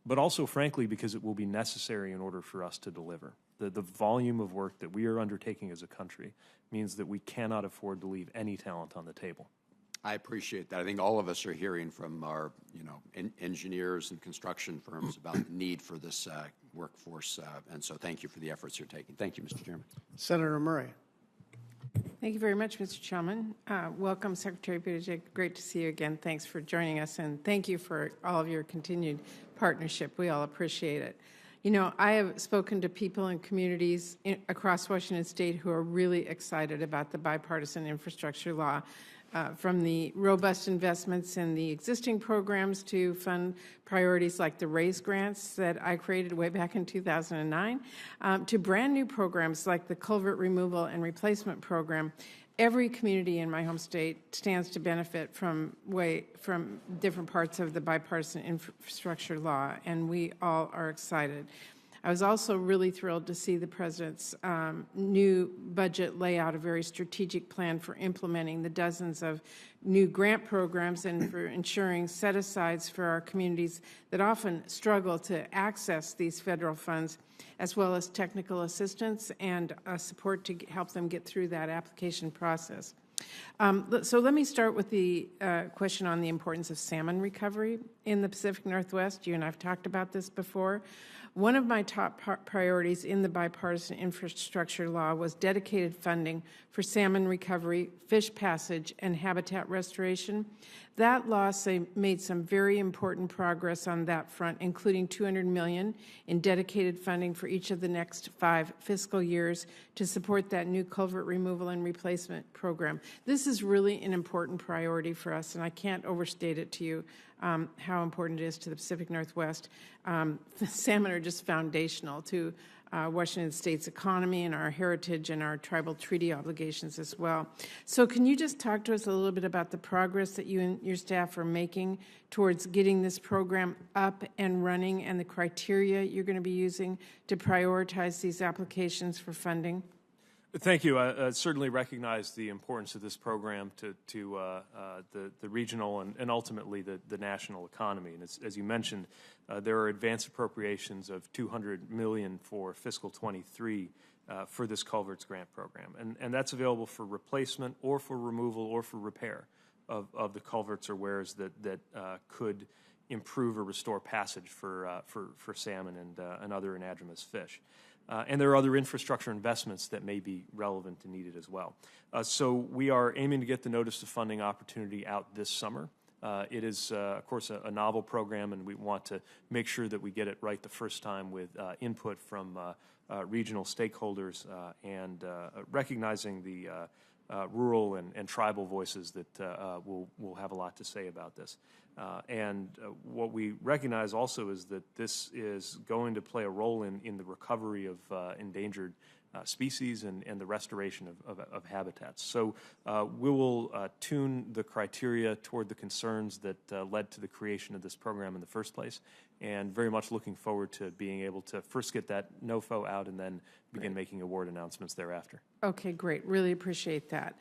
but also, frankly, because it will be necessary in order for us to deliver. The volume of work that we are undertaking as a country means that we cannot afford to leave any talent on the table. I appreciate that. I think all of us are hearing from our, engineers and construction firms about the need for this workforce, and so thank you for the efforts you're taking. Thank you, Mr. Chairman. Senator Murray. Thank you very much, Mr. Chairman. Welcome, Secretary Buttigieg. Great to see you again. Thanks for joining us, and thank you for all of your continued partnership. We all appreciate it. I have spoken to people in communities across Washington State who are really excited about the bipartisan infrastructure law, from the robust investments in the existing programs to fund priorities like the RAISE grants that I created way back in 2009, to brand new programs like the culvert removal and replacement program. Every community in my home state stands to benefit from different parts of the bipartisan infrastructure law, and we all are excited. I was also really thrilled to see the President's new budget lay out a very strategic plan for implementing the dozens of new grant programs and for ensuring set-asides for our communities that often struggle to access these federal funds, as well as technical assistance and support to help them get through that application process. So let me start with the question on the importance of salmon recovery in the Pacific Northwest. You and I have talked about this before. One of my top priorities in the bipartisan infrastructure law was dedicated funding for salmon recovery, fish passage, and habitat restoration. That law made some very important progress on that front, including $200 million in dedicated funding for each of the next 5 fiscal years to support that new culvert removal and replacement program. This is really an important priority for us, and I can't overstate it to you how important it is to the Pacific Northwest. The salmon are just foundational to Washington State's economy and our heritage and our tribal treaty obligations as well. So can you just talk to us a little bit about the progress that you and your staff are making towards getting this program up and running and the criteria you're going to be using to prioritize these applications for funding? Thank you. I certainly recognize the importance of this program to the regional and ultimately the national economy. And as you mentioned, there are advance appropriations of $200 million for fiscal 23 for this culverts grant program. And that's available for replacement or for removal or for repair of the culverts or weirs that could improve or restore passage for salmon and other anadromous fish. And there are other infrastructure investments that may be relevant and needed as well. So we are aiming to get the notice of funding opportunity out this summer. It is, of course, a novel program, and we want to make sure that we get it right the first time with input from regional stakeholders and recognizing the rural and tribal voices that will have a lot to say about this. And what we recognize also is that this is going to play a role in the recovery of endangered species and the restoration of habitats. So we will tune the criteria toward the concerns that led to the creation of this program in the first place, and very much looking forward to being able to first get that NOFO out and then begin making award announcements thereafter. Okay, great. Really appreciate that.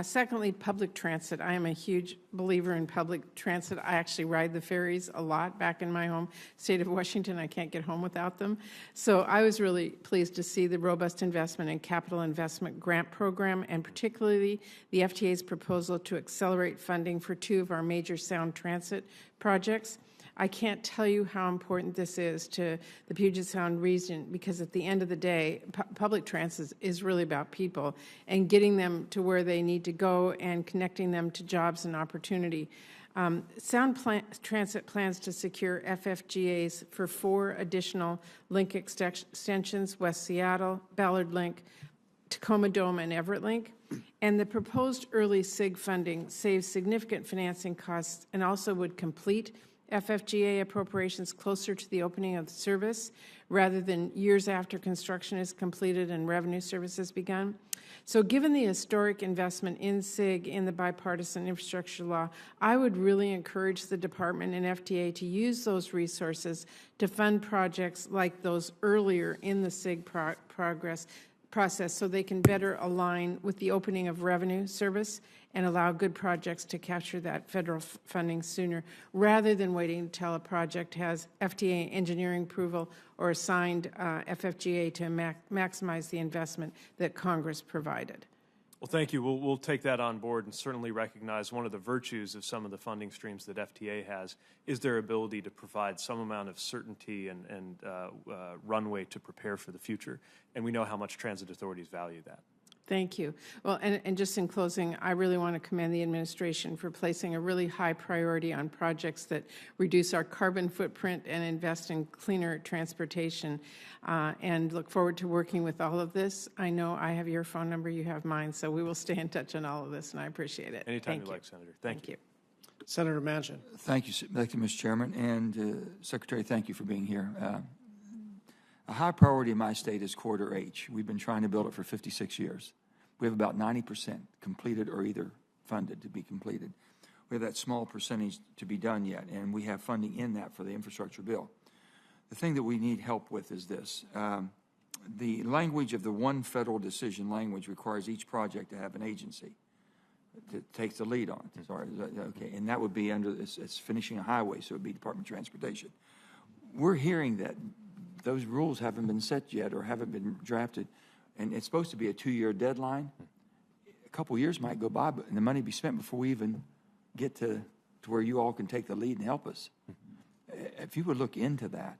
Secondly, public transit. I am a huge believer in public transit. I actually ride the ferries a lot back in my home state of Washington. I can't get home without them. So I was really pleased to see the robust investment in capital investment grant program, and particularly the FTA's proposal to accelerate funding for 2 of our major sound transit projects. I can't tell you how important this is to the Puget Sound region, because at the end of the day, public transit is really about people and getting them to where they need to go and connecting them to jobs and opportunity. Sound Transit plans to secure FFGAs for 4 additional link extensions: West Seattle, Ballard Link, Tacoma Dome, and Everett Link. And the proposed early SIG funding saves significant financing costs and also would complete FFGA appropriations closer to the opening of the service rather than years after construction is completed and revenue service has begun. So given the historic investment in SIG in the bipartisan infrastructure law, I would really encourage the department and FTA to use those resources to fund projects like those earlier in the SIG process so they can better align with the opening of revenue service and allow good projects to capture that federal funding sooner, rather than waiting until a project has FTA engineering approval or a signed FFGA to maximize the investment that Congress provided. Well, thank you. We'll take that on board and certainly recognize one of the virtues of some of the funding streams that FTA has is their ability to provide some amount of certainty and runway to prepare for the future. And we know how much transit authorities value that. Thank you. Well, and just in closing, I really want to commend the administration for placing a really high priority on projects that reduce our carbon footprint and invest in cleaner transportation, and look forward to working with all of this. I know I have your phone number, you have mine, so we will stay in touch on all of this, and I appreciate it. Anytime you like, Senator. Thank you. Senator Manchin. Thank you, Mr. Chairman. And Secretary, thank you for being here. A high priority in my state is Corridor H. We've been trying to build it for 56 years. We have about 90% completed or either funded to be completed. We have that small percentage to be done yet, and we have funding in that for the infrastructure bill. The thing that we need help with is this. The language of the one federal decision language requires each project to have an agency that takes the lead on it. Sorry, okay, and that would be under, it's finishing a highway, so it would be Department of Transportation. We're hearing that those rules haven't been set yet or haven't been drafted, and it's supposed to be a 2-year deadline. A couple years might go by, but the money be spent before we even get to where you all can take the lead and help us. If you would look into that,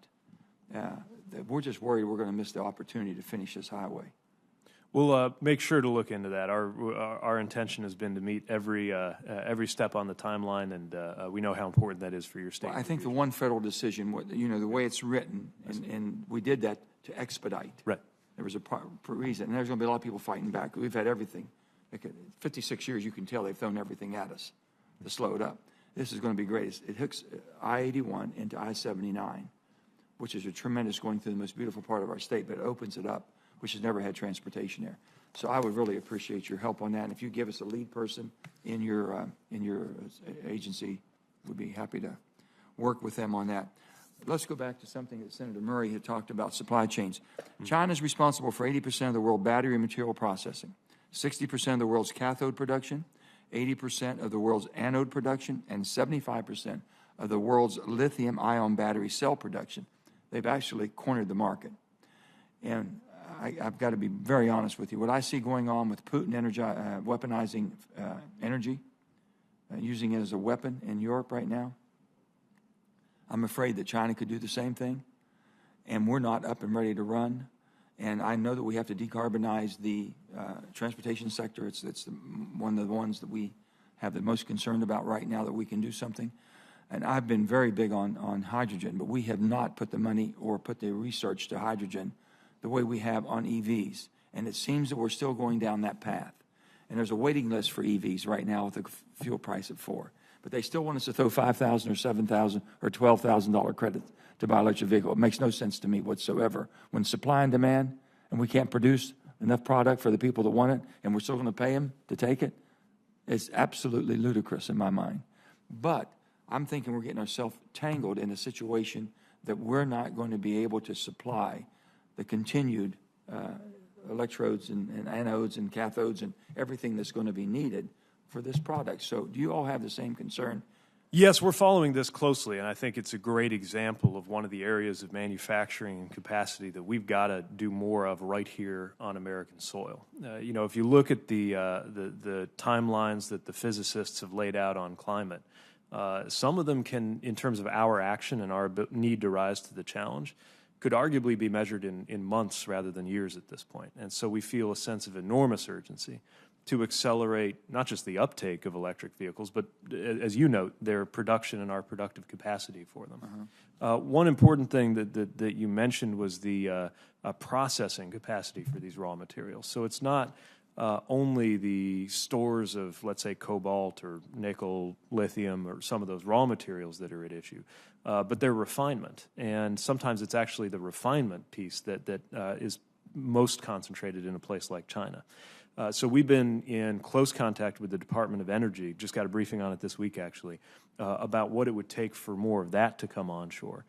we're just worried we're going to miss the opportunity to finish this highway. We'll make sure to look into that. Our intention has been to meet every step on the timeline, and we know how important that is for your state. Well, I think the one federal decision, you know, the way it's written, and we did that to expedite. Right. There was a reason, and there's going to be a lot of people fighting back. We've had everything. Like 56 years, you can tell they've thrown everything at us to slow it up. This is going to be great. It hooks I-81 into I-79, which is a tremendous going through the most beautiful part of our state, but it opens it up, which has never had transportation there. So I would really appreciate your help on that. And if you give us a lead person in your agency, we'd be happy to work with them on that. Let's go back to something that Senator Murray had talked about, supply chains. China is responsible for 80% of the world battery material processing, 60% of the world's cathode production, 80% of the world's anode production, and 75% of the world's lithium-ion battery cell production. They've actually cornered the market. And I've got to be very honest with you. What I see going on with Putin weaponizing energy, using it as a weapon in Europe right now, I'm afraid that China could do the same thing, and we're not up and ready to run. And I know that we have to decarbonize the transportation sector. It's one of the ones that we have the most concerned about right now, that we can do something. And I've been very big on hydrogen, but we have not put the money or put the research to hydrogen the way we have on EVs. And it seems that we're still going down that path. And there's a waiting list for EVs right now with the fuel price at $4. But they still want us to throw $5,000 or $7,000 or $12,000 credit to buy an electric vehicle. It makes no sense to me whatsoever. When supply and demand, and we can't produce enough product for the people that want it, and we're still going to pay them to take it, it's absolutely ludicrous in my mind. But I'm thinking we're getting ourselves tangled in a situation that we're not going to be able to supply the continued electrodes and anodes and cathodes and everything that's going to be needed for this product. So do you all have the same concern? Yes, we're following this closely, and I think it's a great example of one of the areas of manufacturing and capacity that we've got to do more of right here on American soil. You know, if you look at the timelines that the physicists have laid out on climate, some of them can, in terms of our action and our need to rise to the challenge, could arguably be measured in months rather than years at this point. And so we feel a sense of enormous urgency to accelerate not just the uptake of electric vehicles, but, as you note, their production and our productive capacity for them. One important thing that you mentioned was the processing capacity for these raw materials. So it's not only the stores of, let's say, cobalt or nickel, lithium, or some of those raw materials that are at issue, but their refinement. And sometimes it's actually the refinement piece that is most concentrated in a place like China. So we've been in close contact with the Department of Energy, just got a briefing on it this week actually, about what it would take for more of that to come onshore.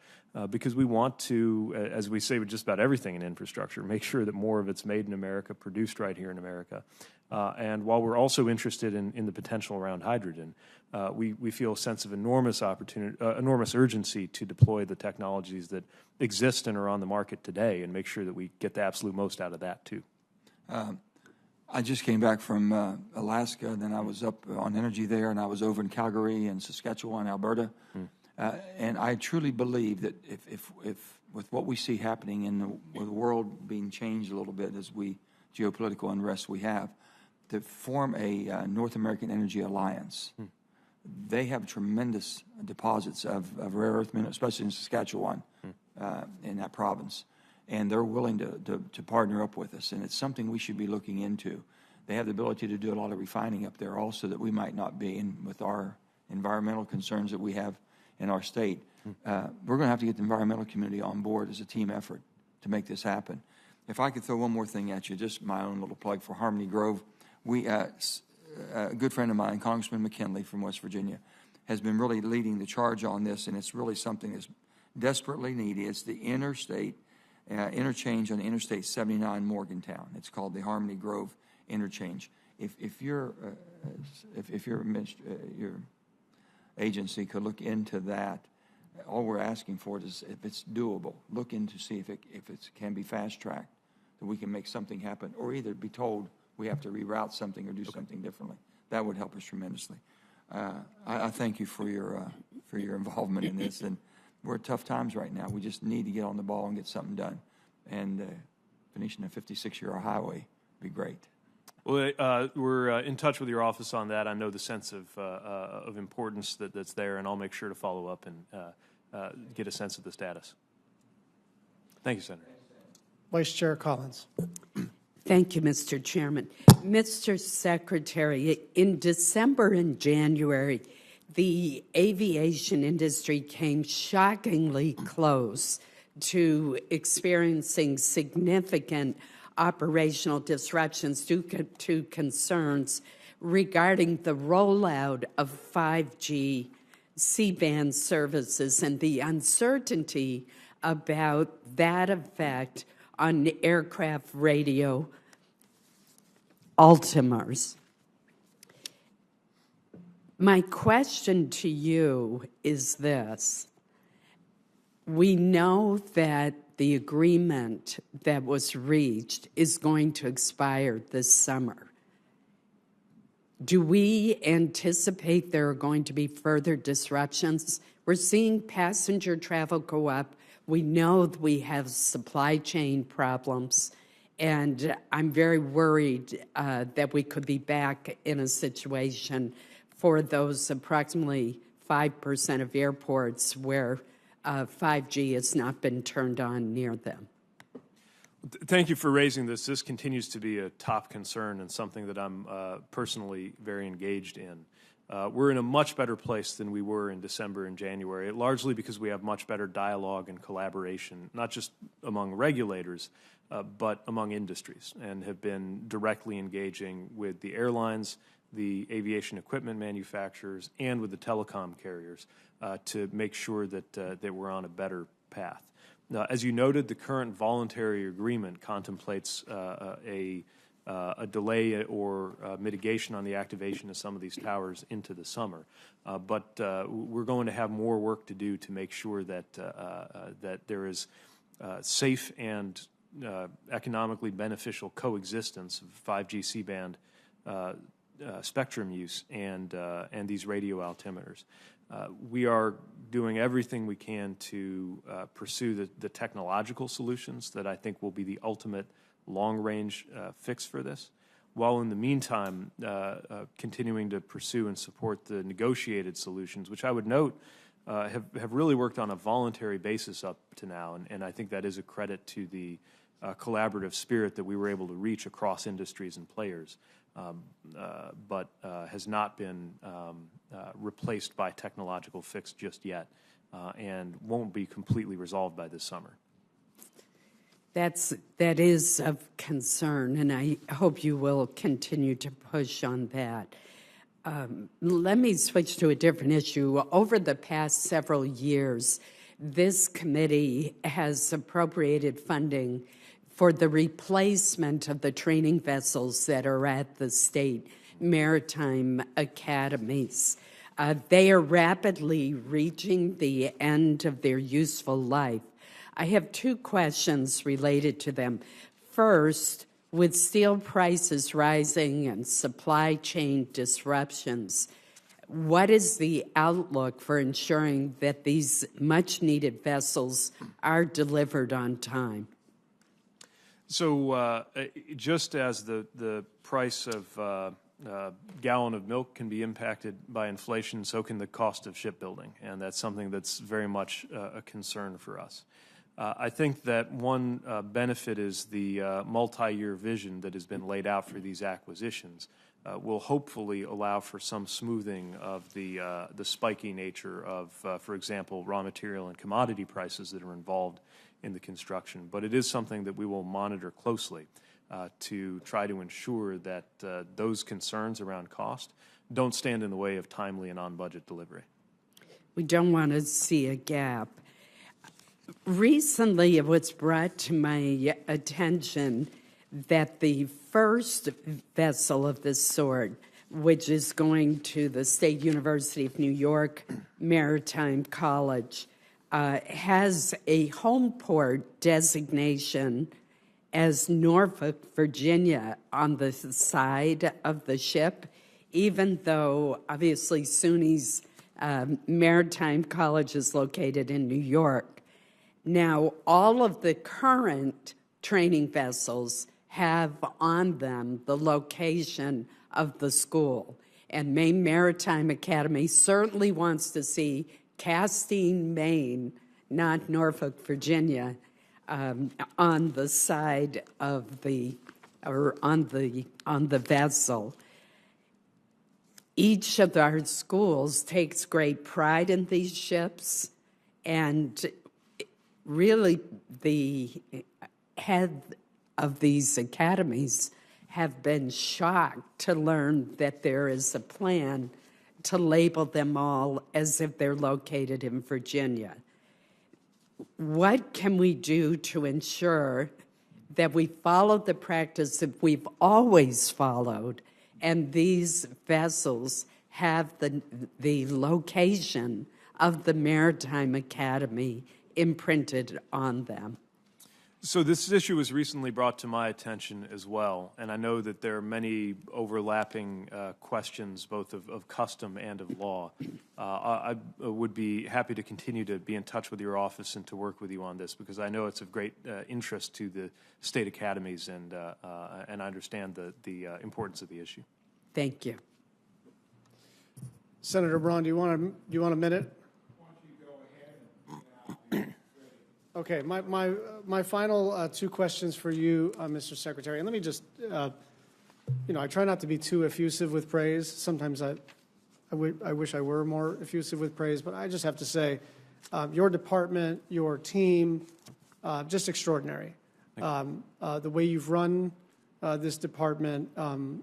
Because we want to, as we say with just about everything in infrastructure, make sure that more of it's made in America, produced right here in America. And while we're also interested in the potential around hydrogen, we feel a sense of enormous opportunity, enormous urgency to deploy the technologies that exist and are on the market today and make sure that we get the absolute most out of that too. I just came back from Alaska, and then I was up on energy there, and I was over in Calgary and Saskatchewan, Alberta. And I truly believe that if with what we see happening in the world being changed a little bit as geopolitical unrest we have, to form a North American Energy Alliance. They have tremendous deposits of rare earth minerals, especially in Saskatchewan, in that province. And they're willing to partner up with us, and it's something we should be looking into. They have the ability to do a lot of refining up there also that we might not be in with our environmental concerns that we have in our state. We're going to have to get the environmental community on board as a team effort to make this happen. If I could throw one more thing at you, just my own little plug for Harmony Grove. A good friend of mine, Congressman McKinley from West Virginia, has been really leading the charge on this, and it's really something that's desperately needed. It's the interstate interchange on Interstate 79 Morgantown. It's called the Harmony Grove interchange. If your agency could look into that, all we're asking for is if it's doable, look into see if it can be fast tracked, that we can make something happen, or either be told we have to reroute something or do something differently. That would help us tremendously. I thank you for your involvement in this, and we're at tough times right now. We just need to get on the ball and get something done. And finishing a 56-year highway would be great. Well, we're in touch with your office on that. I know the sense of importance that's there, and I'll make sure to follow up and get a sense of the status. Thank you, Senator. Vice Chair Collins. Thank you, Mr. Chairman. Mr. Secretary, in December and January, the aviation industry came shockingly close to experiencing significant operational disruptions due to concerns regarding the rollout of 5G C-band services and the uncertainty about that effect on aircraft radio altimeters. My question to you is this. We know that the agreement that was reached is going to expire this summer. Do we anticipate there are going to be further disruptions? We're seeing passenger travel go up. We know that we have supply chain problems, and I'm very worried that we could be back in a situation for those approximately 5% of airports where 5G has not been turned on near them. Thank you for raising this. This continues to be a top concern and something that I'm personally very engaged in. We're in a much better place than we were in December and January, largely because we have much better dialogue and collaboration, not just among regulators, but among industries, and have been directly engaging with the airlines, the aviation equipment manufacturers, and with the telecom carriers to make sure that we're on a better path. As you noted, the current voluntary agreement contemplates a delay or mitigation on the activation of some of these towers into the summer. But we're going to have more work to do to make sure that that there is safe and economically beneficial coexistence of 5G C-band spectrum use and these radio altimeters. We are doing everything we can to pursue the technological solutions that I think will be the ultimate long-range fix for this, while in the meantime continuing to pursue and support the negotiated solutions, which I would note have really worked on a voluntary basis up to now, and I think that is a credit to the collaborative spirit that we were able to reach across industries and players, but has not been replaced by technological fix just yet, and won't be completely resolved by this summer. That is of concern, and I hope you will continue to push on that. Let me switch to a different issue. Over the past several years, this committee has appropriated funding for the replacement of the training vessels that are at the state maritime academies. They are rapidly reaching the end of their useful life. I have two questions related to them. First, with steel prices rising and supply chain disruptions, what is the outlook for ensuring that these much-needed vessels are delivered on time? So just as the price of a gallon of milk can be impacted by inflation, so can the cost of shipbuilding, and that's something that's very much a concern for us. I think that one benefit is the multi-year vision that has been laid out for these acquisitions will hopefully allow for some smoothing of the spiky nature of, for example, raw material and commodity prices that are involved in the construction. But it is something that we will monitor closely to try to ensure that those concerns around cost don't stand in the way of timely and on-budget delivery. We don't want to see a gap. Recently, it was brought to my attention that the first vessel of this sort, which is going to the State University of New York Maritime College, has a home port designation as Norfolk, Virginia, on the side of the ship, even though obviously SUNY's Maritime College is located in New York. Now, all of the current training vessels have on them the location of the school. And Maine Maritime Academy certainly wants to see Castine, Maine, not Norfolk, Virginia, on the side of the, or on the vessel. Each of our schools takes great pride in these ships, and really the head of these academies have been shocked to learn that there is a plan to label them all as if they're located in Virginia. What can we do to ensure that we follow the practice that we've always followed, and these vessels have the location of the Maritime Academy imprinted on them? So this issue was recently brought to my attention as well, and I know that there are many overlapping questions, both of custom and of law. I would be happy to continue to be in touch with your office and to work with you on this, because I know it's of great interest to the state academies, and I understand the importance of the issue. Thank you. Senator Braun, do you want a minute? Okay, my final two questions for you, Mr. Secretary, and let me just, I try not to be too effusive with praise. Sometimes I wish I were more effusive with praise, but I just have to say, your department, your team, just extraordinary. The way you've run this department,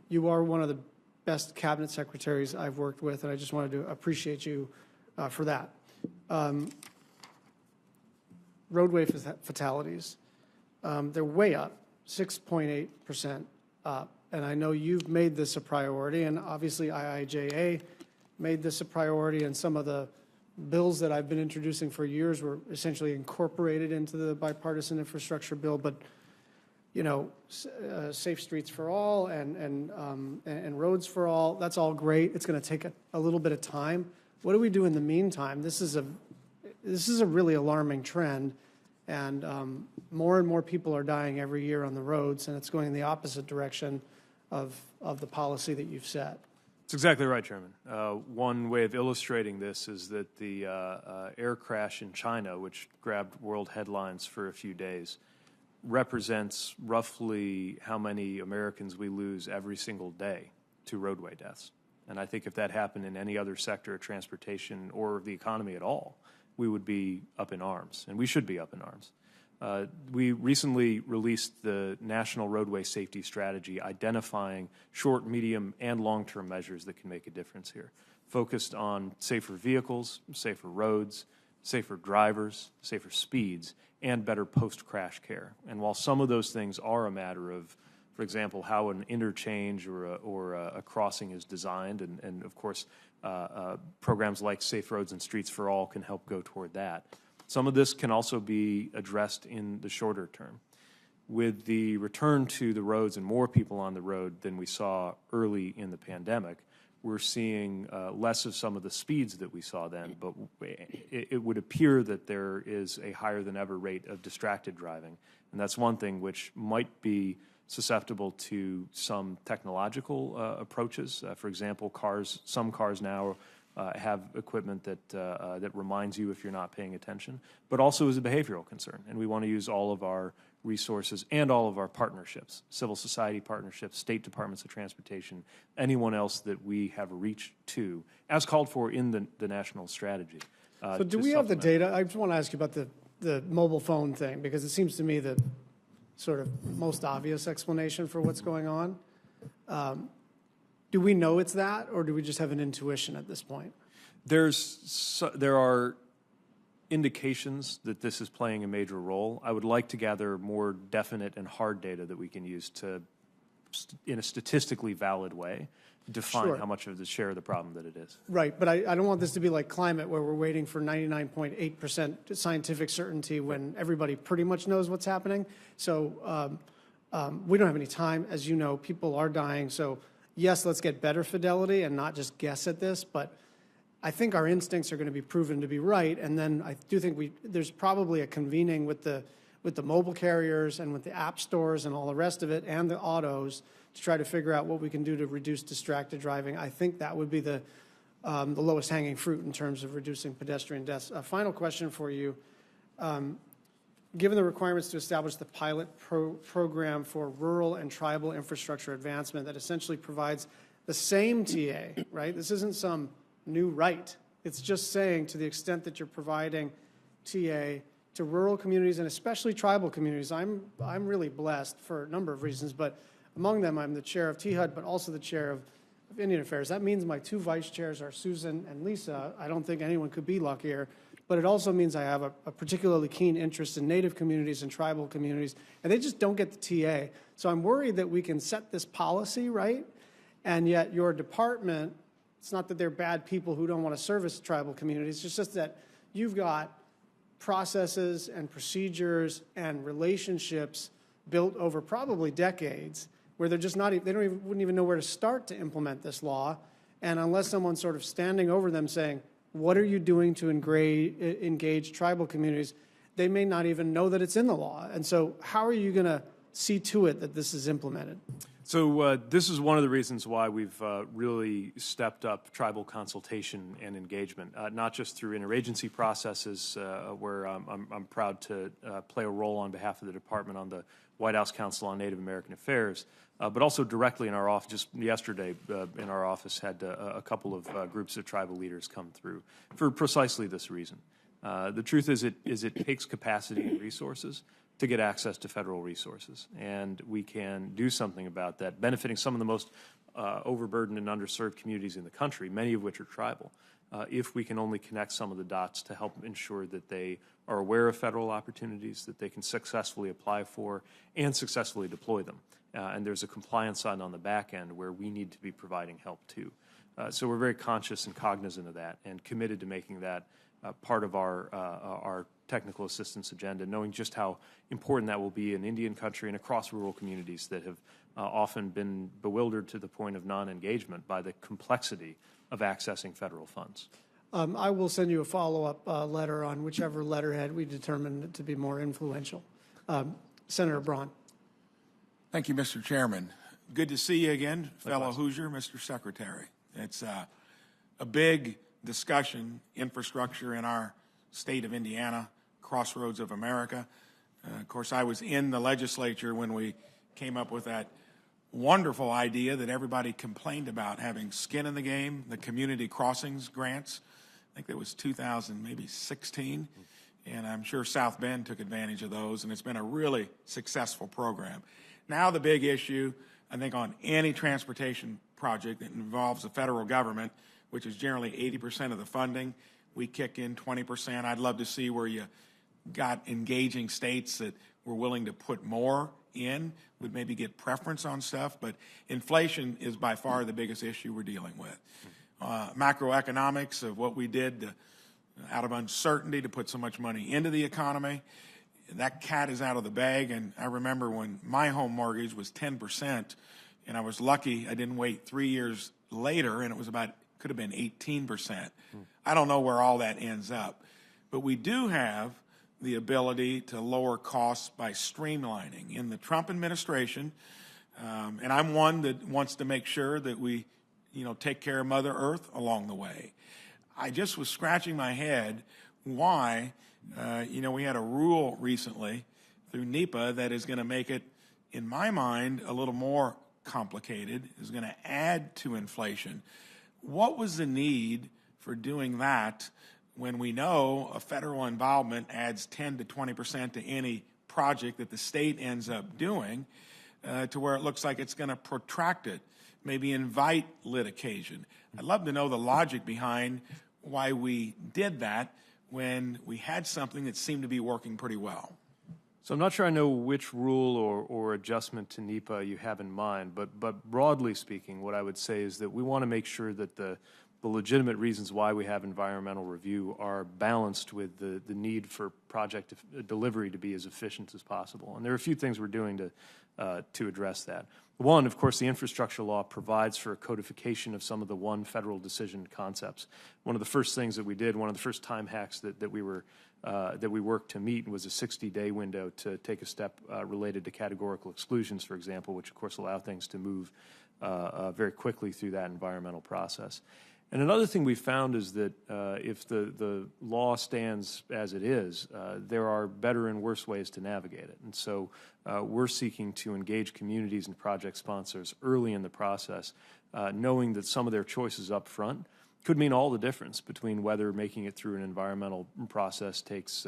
you are one of the best cabinet secretaries I've worked with, and I just wanted to appreciate you for that. Roadway fatalities, they're way up, 6.8% up. And I know you've made this a priority, and obviously IIJA made this a priority, and some of the bills that I've been introducing for years were essentially incorporated into the bipartisan infrastructure bill. But, safe streets for all and roads for all, that's all great. It's going to take a little bit of time. What do we do in the meantime? This is a really alarming trend, and more people are dying every year on the roads, and it's going in the opposite direction of the policy that you've set. That's exactly right, Chairman. One way of illustrating this is that the air crash in China, which grabbed world headlines for a few days, represents roughly how many Americans we lose every single day to roadway deaths. And I think if that happened in any other sector of transportation or the economy at all, we would be up in arms, and we should be up in arms. We recently released the National Roadway Safety Strategy, identifying short, medium, and long-term measures that can make a difference here, focused on safer vehicles, safer roads, safer drivers, safer speeds, and better post-crash care. And while some of those things are a matter of, for example, how an interchange or a crossing is designed, and of course, programs like Safe Roads and Streets for All can help go toward that. Some of this can also be addressed in the shorter term. With the return to the roads and more people on the road than we saw early in the pandemic, we're seeing less of some of the speeds that we saw then, but it would appear that there is a higher than ever rate of distracted driving. And that's one thing which might be susceptible to some technological approaches. For example, some cars now have equipment that reminds you if you're not paying attention, but also is a behavioral concern. And we want to use all of our resources and all of our partnerships, civil society partnerships, state departments of transportation, anyone else that we have reached to, as called for in the national strategy. So do we have the data? I just want to ask you about the mobile phone thing, because it seems to me the sort of most obvious explanation for what's going on. Do we know it's that, or do we just have an intuition at this point? There are indications that this is playing a major role. I would like to gather more definite and hard data that we can use to, in a statistically valid way, define Sure. how much of the share of the problem that it is. Right, but I don't want this to be like climate where we're waiting for 99.8% scientific certainty when everybody pretty much knows what's happening. So we don't have any time. As you know, people are dying. So yes, let's get better fidelity and not just guess at this, but I think our instincts are going to be proven to be right. And then I do think there's probably a convening with the mobile carriers and with the app stores and all the rest of it and the autos to try to figure out what we can do to reduce distracted driving. I think that would be the lowest hanging fruit in terms of reducing pedestrian deaths. A final question for you. Given the requirements to establish the pilot program for rural and tribal infrastructure advancement that essentially provides the same TA, right? This isn't some new right. It's just saying to the extent that you're providing TA to rural communities and especially tribal communities. I'm really blessed for a number of reasons, but among them, I'm the chair of THUD, but also the chair of Indian Affairs. That means my two vice chairs are Susan and Lisa. I don't think anyone could be luckier, but it also means I have a particularly keen interest in Native communities and tribal communities, and they just don't get the TA. So I'm worried that we can set this policy, right? And yet your department, it's not that they're bad people who don't want to service tribal communities, it's just that you've got processes and procedures and relationships built over probably decades where they're just not, wouldn't even know where to start to implement this law. And unless someone's sort of standing over them saying, what are you doing to engage tribal communities, they may not even know that it's in the law. And so how are you going to see to it that this is implemented? So this is one of the reasons why we've really stepped up tribal consultation and engagement, not just through interagency processes where I'm proud to play a role on behalf of the department on the White House Council on Native American Affairs, but also directly in our office. Just yesterday in our office had a couple of groups of tribal leaders come through for precisely this reason. The truth is it takes capacity and resources to get access to federal resources. And we can do something about that, benefiting some of the most overburdened and underserved communities in the country, many of which are tribal, if we can only connect some of the dots to help ensure that they are aware of federal opportunities, that they can successfully apply for and successfully deploy them. And there's a compliance side on the back end where we need to be providing help too. So we're very conscious and cognizant of that and committed to making that part of our technical assistance agenda, knowing just how important that will be in Indian country and across rural communities that have often been bewildered to the point of non-engagement by the complexity of accessing federal funds. I will send you a follow-up letter on whichever letterhead we determine to be more influential. Senator Braun. Thank you, Mr. Chairman. Good to see you again, fellow Hoosier, Mr. Secretary. It's a big discussion, infrastructure in our state of Indiana, crossroads of America. Of course, I was in the legislature when we came up with that wonderful idea that everybody complained about, having skin in the game, the community crossings grants. I think that was 2016, and I'm sure South Bend took advantage of those, and it's been a really successful program. Now the big issue, I think, on any transportation project that involves the federal government, which is generally 80% of the funding, we kick in 20%. I'd love to see where you got engaging states that were willing to put more in, would maybe get preference on stuff, but inflation is by far the biggest issue we're dealing with. Macroeconomics of what we did out of uncertainty to put so much money into the economy, that cat is out of the bag, and I remember when my home mortgage was 10%, and I was lucky I didn't wait 3 years later, and it was could have been 18%. I don't know where all that ends up, but we do have the ability to lower costs by streamlining. In the Trump administration, and I'm one that wants to make sure that we, take care of Mother Earth along the way. I just was scratching my head why, we had a rule recently through NEPA that is going to make it, in my mind, a little more complicated, is going to add to inflation. What was the need for doing that when we know a federal involvement adds 10 to 20% to any project that the state ends up doing, to where it looks like it's going to protract it, maybe invite litigation? I'd love to know the logic behind why we did that when we had something that seemed to be working pretty well? So I'm not sure I know which rule or adjustment to NEPA you have in mind, but broadly speaking, what I would say is that we want to make sure that the legitimate reasons why we have environmental review are balanced with the need for project delivery to be as efficient as possible. And there are a few things we're doing to address that. One, of course, the infrastructure law provides for a codification of some of the one federal decision concepts. One of the first things that we did, one of the first time hacks that we worked to meet was a 60-day window to take a step related to categorical exclusions, for example, which of course allow things to move very quickly through that environmental process. And another thing we found is that if the law stands as it is, there are better and worse ways to navigate it. And so we're seeking to engage communities and project sponsors early in the process, knowing that some of their choices up front could mean all the difference between whether making it through an environmental process takes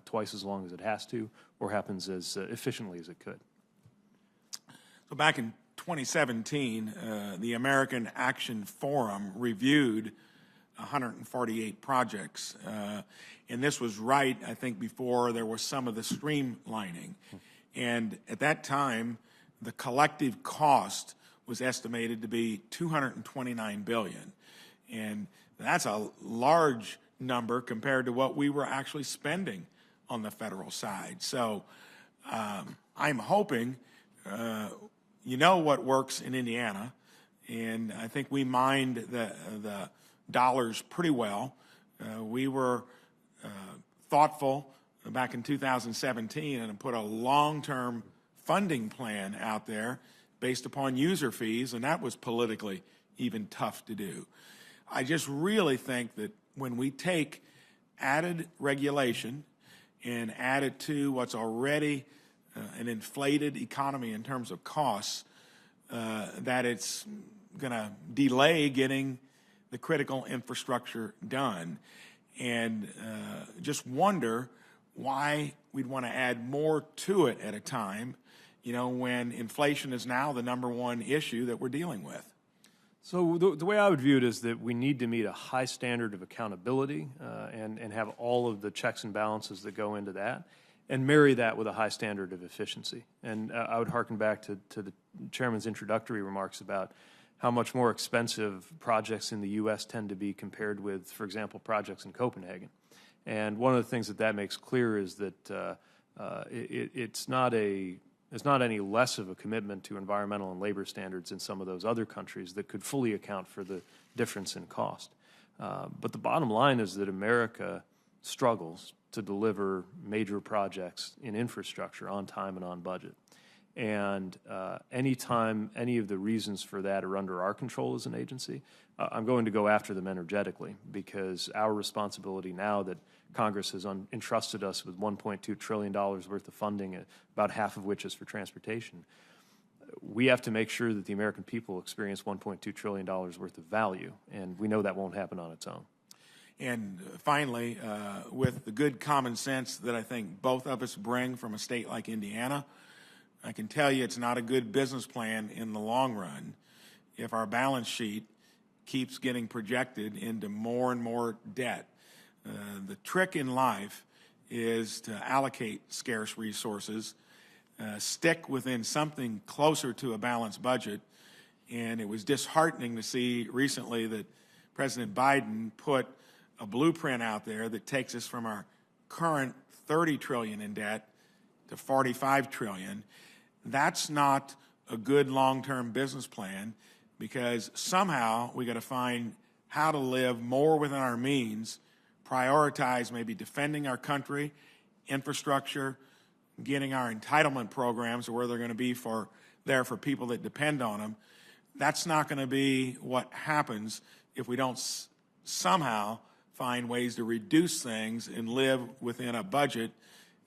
twice as long as it has to or happens as efficiently as it could. So back in 2017, the American Action Forum reviewed 148 projects. And this was right, I think, before there was some of the streamlining. And at that time, the collective cost was estimated to be $229 billion. And that's a large number compared to what we were actually spending on the federal side. So I'm hoping, you know what works in Indiana, and I think we mined the dollars pretty well. We were thoughtful back in 2017 and put a long-term funding plan out there based upon user fees, and that was politically even tough to do. I just really think that when we take added regulation and add it to what's already an inflated economy in terms of costs, that it's going to delay getting the critical infrastructure done. And just wonder why we'd want to add more to it at a time, you know, when inflation is now the #1 issue that we're dealing with. So the way I would view it is that we need to meet a high standard of accountability and have all of the checks and balances that go into that, and marry that with a high standard of efficiency. And I would hearken back to the chairman's introductory remarks about how much more expensive projects in the U.S. tend to be compared with, for example, projects in Copenhagen. And one of the things that makes clear is that it's not any less of a commitment to environmental and labor standards in some of those other countries that could fully account for the difference in cost. But the bottom line is that America struggles to deliver major projects in infrastructure on time and on budget. And anytime any of the reasons for that are under our control as an agency, I'm going to go after them energetically, because our responsibility now that Congress has entrusted us with $1.2 trillion worth of funding, about half of which is for transportation, we have to make sure that the American people experience $1.2 trillion worth of value, and we know that won't happen on its own. And finally, with the good common sense that I think both of us bring from a state like Indiana, I can tell you it's not a good business plan in the long run if our balance sheet keeps getting projected into more and more debt. The trick in life is to allocate scarce resources, stick within something closer to a balanced budget. And it was disheartening to see recently that President Biden put a blueprint out there that takes us from our current $30 trillion in debt to $45 trillion. That's not a good long-term business plan, because somehow we got to find how to live more within our means, prioritize maybe defending our country, infrastructure, getting our entitlement programs where they're going to be there for people that depend on them. That's not going to be what happens if we don't somehow find ways to reduce things and live within a budget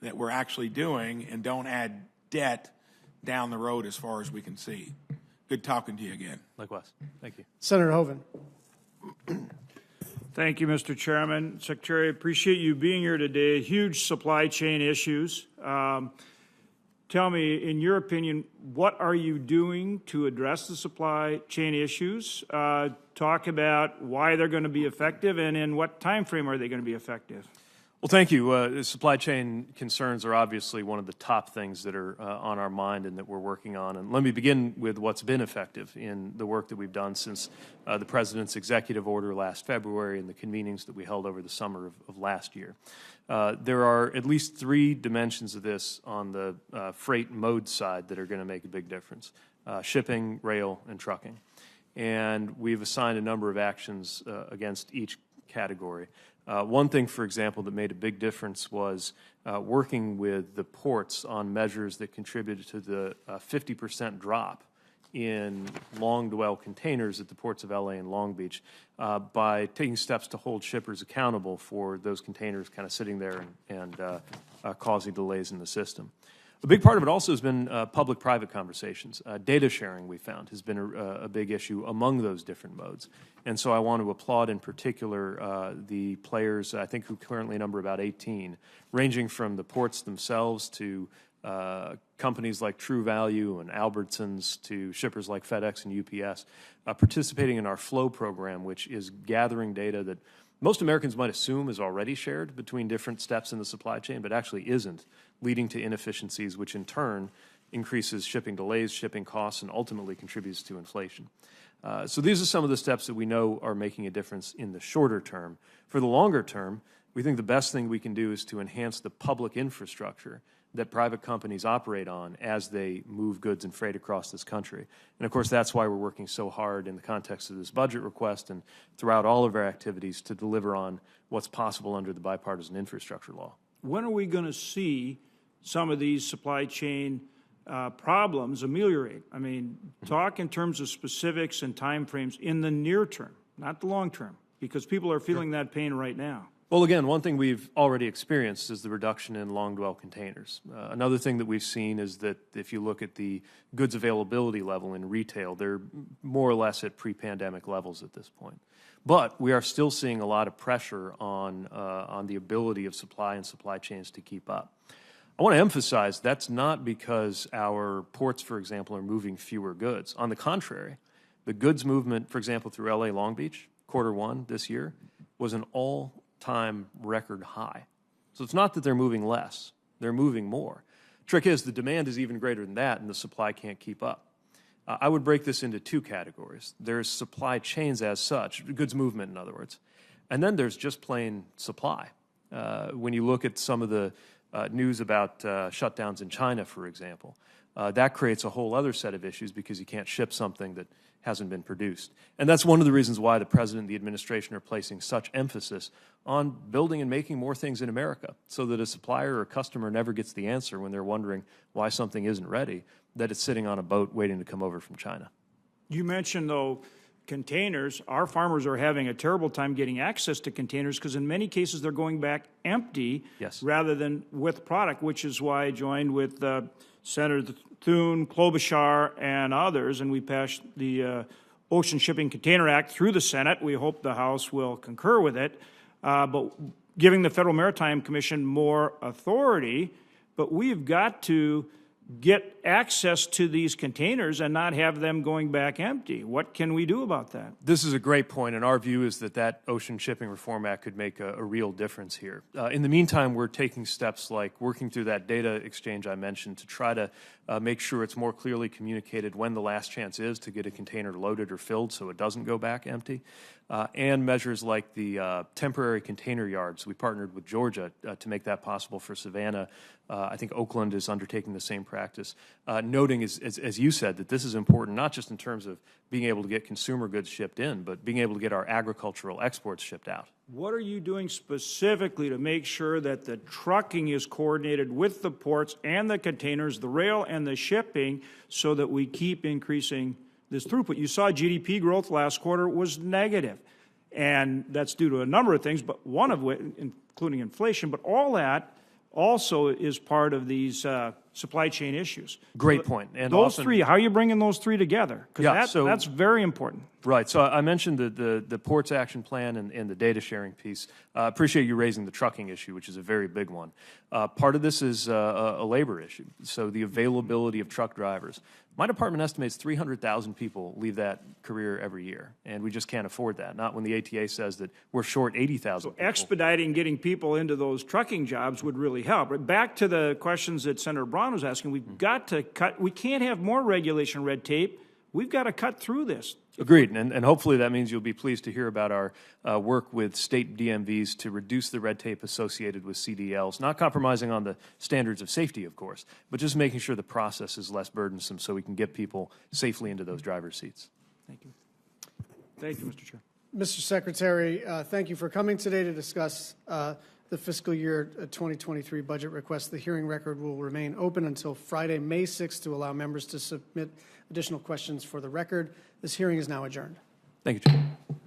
that we're actually doing, and don't add debt down the road as far as we can see. Good talking to you again. Likewise. Thank you. Senator Hoeven. Thank you, Mr. Chairman. Secretary, appreciate you being here today. Huge supply chain issues. Tell me, in your opinion, what are you doing to address the supply chain issues? Talk about why they're going to be effective, and in what time frame are they going to be effective? Well, thank you. Supply chain concerns are obviously one of the top things that are on our mind and that we're working on. And let me begin with what's been effective in the work that we've done since the President's executive order last February and the convenings that we held over the summer of last year. There are at least 3 dimensions of this on the freight mode side that are going to make a big difference: shipping, rail, and trucking. And we've assigned a number of actions against each category. One thing, for example, that made a big difference was working with the ports on measures that contributed to the 50% drop in long dwell containers at the ports of LA and Long Beach by taking steps to hold shippers accountable for those containers kind of sitting there and causing delays in the system. A big part of it also has been public-private conversations. Data sharing, we found, has been a big issue among those different modes. And so I want to applaud in particular the players, I think, who currently number about 18, ranging from the ports themselves to companies like True Value and Albertsons to shippers like FedEx and UPS, participating in our Flow program, which is gathering data that most Americans might assume is already shared between different steps in the supply chain, but actually isn't, leading to inefficiencies, which in turn increases shipping delays, shipping costs, and ultimately contributes to inflation. So these are some of the steps that we know are making a difference in the shorter term. For the longer term, we think the best thing we can do is to enhance the public infrastructure that private companies operate on as they move goods and freight across this country. And of course, that's why we're working so hard in the context of this budget request and throughout all of our activities to deliver on what's possible under the bipartisan infrastructure law. When are we going to see some of these supply chain problems ameliorate? I mean, talk in terms of specifics and timeframes in the near term, not the long term, because people are feeling that pain right now. Well, again, one thing we've already experienced is the reduction in long dwell containers. Another thing that we've seen is that if you look at the goods availability level in retail, they're more or less at pre-pandemic levels at this point. But we are still seeing a lot of pressure on the ability of supply and supply chains to keep up. I want to emphasize that's not because our ports, for example, are moving fewer goods. On the contrary, the goods movement, for example, through LA Long Beach, Q1 this year, was an all-time record high. So it's not that they're moving less, they're moving more. Trick is the demand is even greater than that and the supply can't keep up. I would break this into 2 categories. There's supply chains as such, goods movement in other words, and then there's just plain supply. When you look at some of the news about shutdowns in China, for example, that creates a whole other set of issues because you can't ship something that hasn't been produced. And that's one of the reasons why the President and the administration are placing such emphasis on building and making more things in America so that a supplier or a customer never gets the answer when they're wondering why something isn't ready, that it's sitting on a boat waiting to come over from China. You mentioned, though, containers. Our farmers are having a terrible time getting access to containers because in many cases they're going back empty rather than with product, which is why I joined with Senator Thune, Klobuchar, and others, and we passed the Ocean Shipping Container Act through the Senate. We hope the House will concur with it, but giving the Federal Maritime Commission more authority, but we've got to get access to these containers and not have them going back empty. What can we do about that? This is a great point, and our view is that Ocean Shipping Reform Act could make a real difference here. In the meantime, we're taking steps like working through that data exchange I mentioned to try to make sure it's more clearly communicated when the last chance is to get a container loaded or filled so it doesn't go back empty, and measures like the temporary container yards. We partnered with Georgia to make that possible for Savannah. I think Oakland is undertaking the same practice, noting, as you said, that this is important not just in terms of being able to get consumer goods shipped in, but being able to get our agricultural exports shipped out. What are you doing specifically to make sure that the trucking is coordinated with the ports and the containers, the rail and the shipping, so that we keep increasing this throughput? You saw GDP growth last quarter was negative, and that's due to a number of things, but one of which, including inflation, but all that also is part of these supply chain issues. Great point. And Those often- three, how are you bringing those three together? Yeah, Because so- that's very important. Right. So I mentioned the ports action plan and the data sharing piece. I appreciate you raising the trucking issue, which is a very big one. Part of this is a labor issue. So the availability of truck drivers. My department estimates 300,000 people leave that career every year, and we just can't afford that. Not when the ATA says that we're short 80,000 people. Expediting getting people into those trucking jobs would really help. But back to the questions that Senator Braun was asking, we've got to cut, we can't have more regulation red tape. We've got to cut through this. Agreed, and hopefully that means you'll be pleased to hear about our work with state DMVs to reduce the red tape associated with CDLs, not compromising on the standards of safety, of course, but just making sure the process is less burdensome so we can get people safely into those driver's seats. Thank you. Thank you, Mr. Chair. Mr. Secretary, thank you for coming today to discuss the fiscal year 2023 budget request. The hearing record will remain open until Friday, May 6th, to allow members to submit additional questions for the record. This hearing is now adjourned. Thank you, Chair.